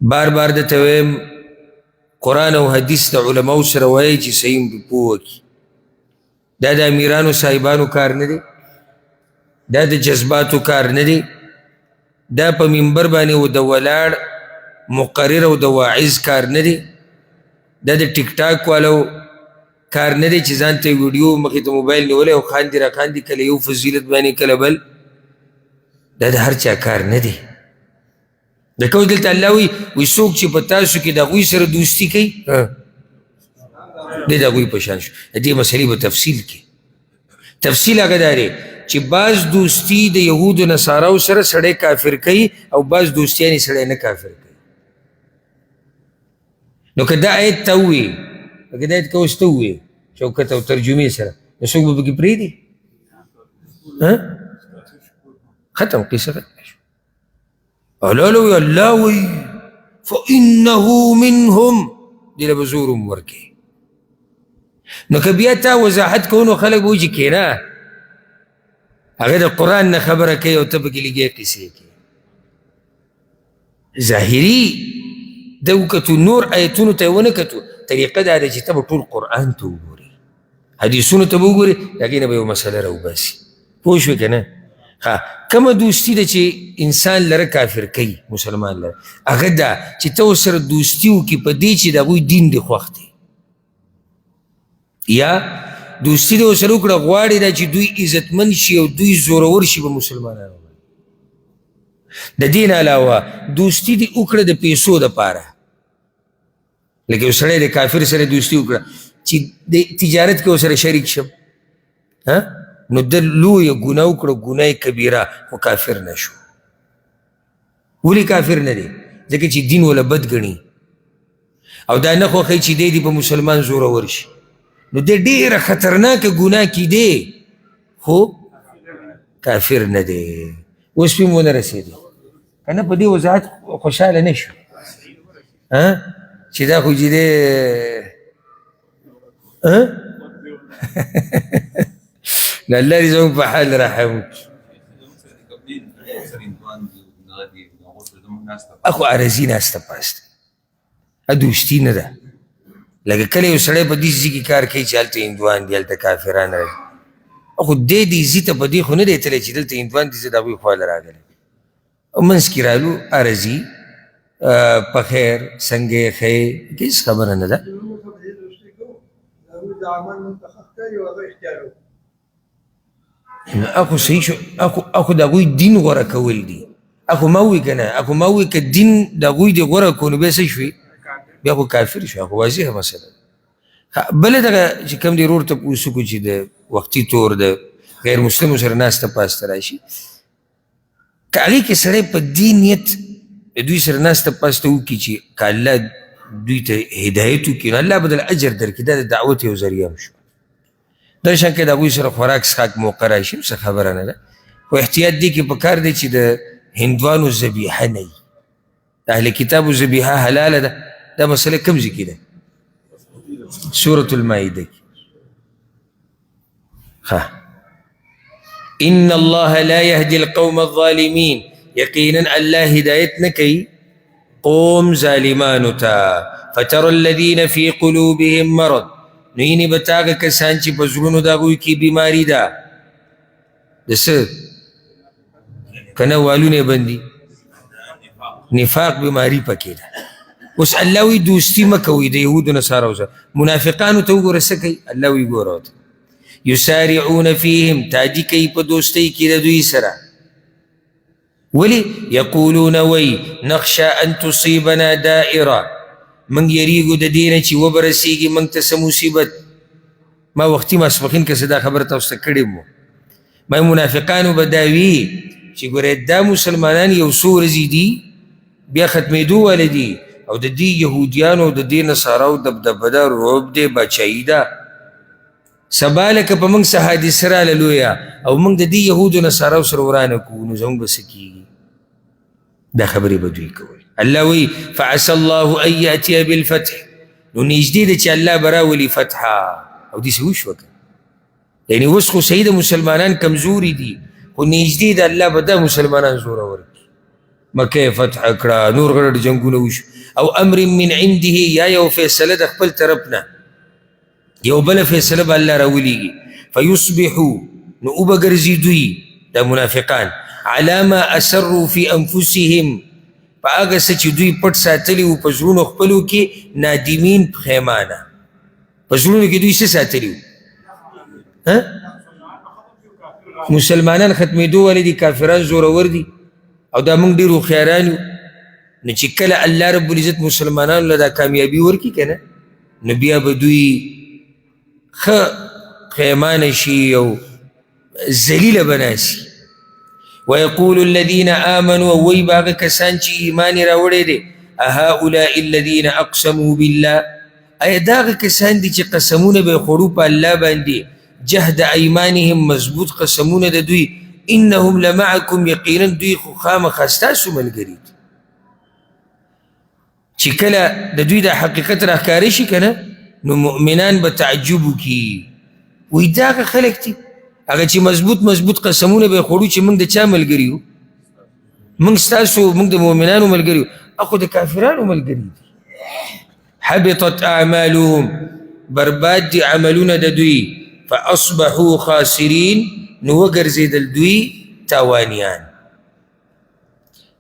بار بار درته وایم قرآن او حدیث د علماو سره وایي چې صحیح پوه وکړي دا د امیرانو صاحبانو کار نه دی دا د جذباتو کار نه دی دا په منبر باندې و د ولاړ مقرر او د واعظ کار نه دی دا د ټیک ټاک والو کار نه دی چې ځان ته ویډیو مخې ته موبایل نیولی او خاندي را خاندي کله یو فضیلت باندې کله بل دا د هر چا کار نه دی ځکه اوس دلته الله وایي څوک چې په تاسو کې د هغوی سره دوستي کوي دی د هغوی په شان شو د دې مسلې په تفصیل کې تفصیل هغه دا دی چې بعض دوستي د یهودو نصاراو سره سړی کافر کوي او بعض دوستیانې سړی نه کافر کوي نو که دا آیت ته ووایي که دا آیت که اوس ته ووایي شوکت او ترجمې سره نو څوک به پکې پرېږدي ختم قصه ختم الله وایي فانه منهم دې له به زور هم ورکوي نو که بیا تا وضاحت کوو نو خلک به وایي چې کښېنه هغه د قرآن نه خبره کوي او ته پکې لږې قصې کوي ظاهري ده وکتو نور آیتونو ته یې ونه کتو طریقه دا ده چې ته به ټول قرآن ته وګورې حدیثونو ته به وګورې د هغې نه به یو مسله راوباسي پوه شوې که نه کومه دوستي ده چې انسان لره کافر کوي مسلمان لره هغه ده چې ته ورسره دوستي وکړي په دې چې د هغوی دین دې خوښ دی یا دوستي دې ورسره وکړه غواړې دا چې دوی عزتمند شي او دوی زورور شي به مسلمانان د دې نه علاوه دوستي دې وکړه د پیسو دپاره لکه یو سړی د کافر سره دوستي وکړه چې د تجارت کې ورسره شریک شم نو ده لویه ګناه وکړه ګناه کبیره خو کافر نه شو ولې کافر نه دی ځکه چې دین وله بد ګڼي او دا نه خوښوي چې دی په مسلمان زورور شي نو دی ډېره خطرناکه ګناه کیدی خو کافر نه دی اوس پې ونه رسېدی که نه په دې وضاحت خوشحاله نه شو چې دا خو چې دی نو الله دې زموږ په حال رحم وکړي اخو عرضي ناسته پاسته دوستي نه ده. لکه کله یو سړی په دې ځي کې کار کوي چې هلته هندوان دي، هلته کافران راځي، خو دې دې ځي ته په دې خو نه دی تللی چې دلته هندوان دي زه د هغوی خواله راغلی. او منځ کې رالو عرضي په خیر څنګه یې ښه یې هېڅ خبره نه ده. اخو صحیح شو، اخو د هغوی دین غوره کول دي. اخو ما ووایي که نه، اخو ما ووایي که دین د هغوی دې غوره کړو نو بیا څه شوې؟ بیا خو کافر شو. اخو واضحه مسله ده. بله دغه چې کوم دی ورور تپوس وکړو چې د وختي طور د غیر مسلمو سره ناسته پاسته راشي، که هغې کې سړی په دې نیت د دوی سره ناسته پاسته وکړي چې که الله دوی ته هدایت وکړي نو الله به دله اجر درکړي. دا د دعوت یو ذریعه هم شو. دا شان که د هغوی سره خوراک څښاک موقع راشي څه خبره نه ده، خو احتیاط دې کې پکار دی چې د هندوانو ذبیحه نه وي. د اهل کتابو ذبیحه حلاله ده. دا مسله کوم ځای کې ده؟ سورة المائده کې. ان الله لا يهدي القوم الظالمين، یقینا الله هدایت نه کوي قوم ظالمانو ته. فترى الذين في قلوبهم مرض، نو یعنې به ته هغه کسان چې په زړونو د هغوی کې بیماري ده، د څه که نه والونه یې بندي، نفاق بیماري پکې ده. اوس الله وی دوستي مه کوئ د یهودو نصاراو سره. منافقانو ته وګوره څه کوي، الله وی ګوره ورته یسارعون فیهم، تاجي کوي په دوستۍ کې د دوی سره. ولې؟ یقولون وی نخشى ان تصیبنا دائره، موږ یریږو د دې نه چې وبرسېږي موږ ته څه مصیبت. ما وختي ماسپښین کې دا خبره تاسو ته کړې وه. ما منافقانو به دا وي چې ګورئ دا مسلمانان یو څو ورځې دي بیا ختمېدو واله دي، او د دې یهودیانو او د دې نصاراو دبدبه ده، رعب دی، بچایي ده. سبا لکه په موږ څه حادثه راله لویه او موږ د دې یهودو نصاراو سره ورانه کوو نو زموږ به څه کېږي؟ دا خبرې به دوی کول. الله وی فعسى الله ان یاتي بالفتح، نو نږدې ده چې الله به راولي فتحه. او داسې وشوه که یعنې اوس خو صحیح د مسلمانان کمزوري دي، خو نږدې ده الله به دا مسلمانان زوره ورکړي. مکه یې فتح کړه، نور غړ جنګونه وشو. او امر من عنده، یا یو فیصله د خپل طرف نه، یو بله فیصله به الله راولیږي. فیصبحو، نو وبګرځي دوی د منافقان علی ما اسروا فی انفسهم، په هغه څه چې دوی پټ ساتلي وو په زړونو خپلو کې، نادمین پښیمانه. په زړونو کې دوی څه ساتلي وو؟ مسلمانان ختمېدو والي دي، کافران زورور دي، او دا موږ ډېر هوښیاران یو. نو چې کله الله رب العزت مسلمانانو له دا کامیابي ورکړي که نه، نو بیا به دوی ښه پښیمانه شي او ذلیله به ناسي. ویقول الذین آمنوا، وی به هغه کسان چې ایمان یې راوړی دی، اهؤلاء الذین اقسموا بالله، آیا دا هغه کسان دي چې قسمونه به یې خوړو په الله باندې، جهد ایمانهم، مضبوط قسمونه د دوی، انهم لمعکم، یقینا دوی خو خامخا ستاسو ملګري دي. چې کله د دوی دا حقیقت راښکاره شي که نه، نو مؤمنان به تعجب وکړي، وایي دا هغه خلک دي هغه چې مضبوط قسمونه به یې خوړو چې موږ د چا ملګري یو؟ موږ ستاسو، موږ د مؤمنانو ملګري یو، اخو د کافرانو ملګري دي. حبطت اعمالهم، برباد دي عملونه د دوی، فاصبحوا خاسرین، نو وګرځېدل دوی تاوانیان.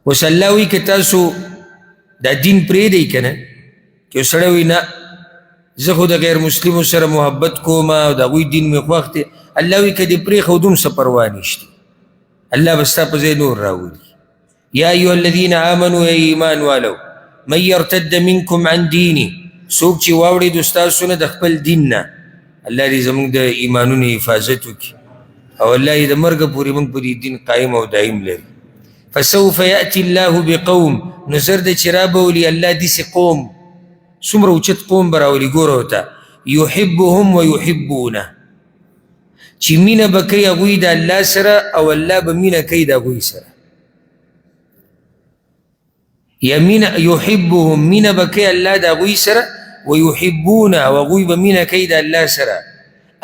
اوس الله وایي که تاسو دا دین پرېږدئ که نه، که یو سړی وایي نه زه خو د غیر مسلمو سره محبت کوم او د هغوی دین مې خوښ دی، الله وایي که دې پرېښود هم څه پروا نشته، الله به ستا په ځای نور راولي. یا ایها الذین آمنوا، ای ایمان والو، من یرتد منکم عن دینی، څوک چې واوړېدو ستاسو نه د خپل دین نه، الله دې زموږ د ایمانونو حفاظت وکړي او الله یې د مرګه پورې موږ په دې دین قایم او دایم لري. فسوف یأتي الله بقوم، نو زر دی چې رابولي الله داسې قوم، څومره اوچت قوم به راولي، ګوره ورته، یحبهم ویحبونه، چې مینه به کوي هغوی د الله سره او الله به مینه کوي د هغوی سره. یا مینه یحبهم، مینه به کوي الله د هغوی سره، ویحبونه، او هغوی به مینه کوي د الله سره.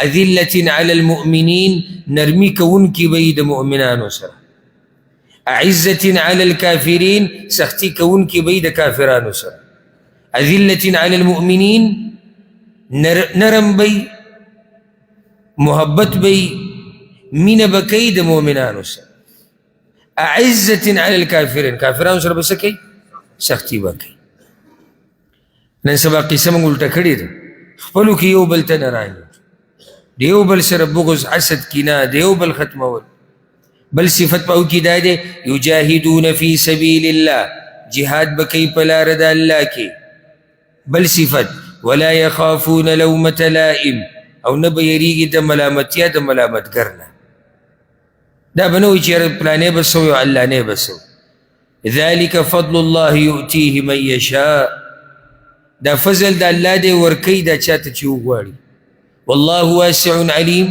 اذلة علی المؤمنین، نرمی کوونکي به یې د مؤمنانو سره. اعزة علی الکافرین، سختی کوونکي به یې د کافرانو سره. اذلة على المؤمنين نرم بي محبت بي مين بكي د مؤمنانو سره اعزة على الكافرين کافرانو سره بسکی سختی بکی نن سبا قصه موږ الټه کړې ده خپلو کې یو بل ته نه رانیو د یو بل سره بغض حسد کینه د یو بل ختمول بل صفت په کې دا دی یجاهدون فی سبیل الله جهاد بکی په لاره د الله کې بل صفت ولا يخافون لومة لائم او نه به یریږي د ملامتیا د ملامتګر نه دا به نه وایي چې پلانې به سوی او علانې به سوی ذلك فضل الله یؤتیه من یشاء دا فضل د الله دی ورکوي دا چاته چې وغواړي والله واسع علیم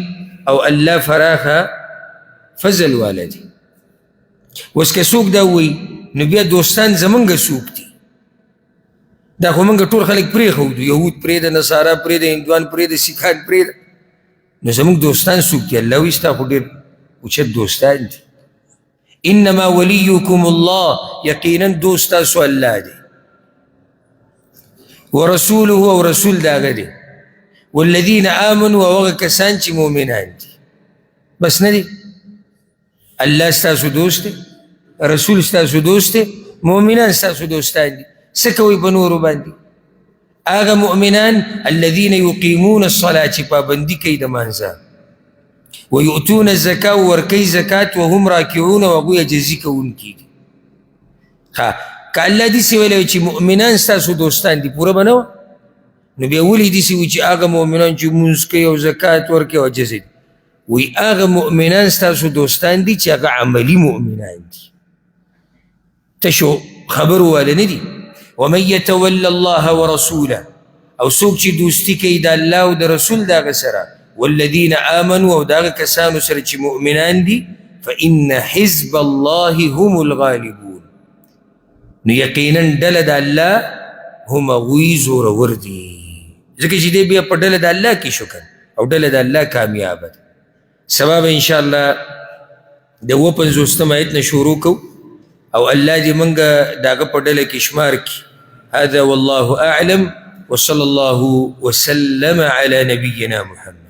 او الله فراخه فضل والا دی اوس که څوک دا وایي نو بیا دوستان زمونږ څوک دي دا خو موږ ټول خلک پرېښودو یهود پرېږده نصارا پرېږده هندوان پرېږده سیکان پرېږده نو زموږ دوستان څوک دي الله وایي ستا خو ډېر اوچت دوستان دي انما ولیکم الله یقینا دوست تاسو الله دی ورسوله او رسول د هغه دی والذین آمنوا او هغه کسان چې مؤمنان دي بس نه دي الله ستاسو دوست دی رسول ستاسو دوست دی مؤمنان ستاسو دوستان دي څه کوئ په نورو باندې هغه مؤمنان الذین یقیمون الصلاة چې پابندي کوي د مانځه ویؤتون الزکا ورکی زکات وهم راکعون و هغوی عجزي کوونکي دي که الله داسې ویلی چې مؤمنان ستاسو دوستان دي پوره به نه وه نو بیا ولې داسې وي چې هغه مؤمنان چې لمونځ کوي او زکات ورکوي او عجزه دي وی هغه مؤمنان ستاسو دوستان دي چې هغه عملي مؤمنان دي تشو خبر واله نه دي ومن يتول الله ورسوله او څوک چې دوستي کوي د الله او د رسول د هغه سره والذین آمنوا او د هغه کسانو سره چې مؤمنان دي فإن حزب الله هم الغالبون نو یقینا ډله د الله هم هغوی زورور دي ځکه چې دی بیا په ډله د الله کې شو کنه او ډله د الله کامیابه ده سبا به انشاءالله د 55 آیت نه شروع کوو او الله دې موږ د هغه په ډله کې شمار کړي هذا والله اعلم وصلى الله وسلم على نبينا محمد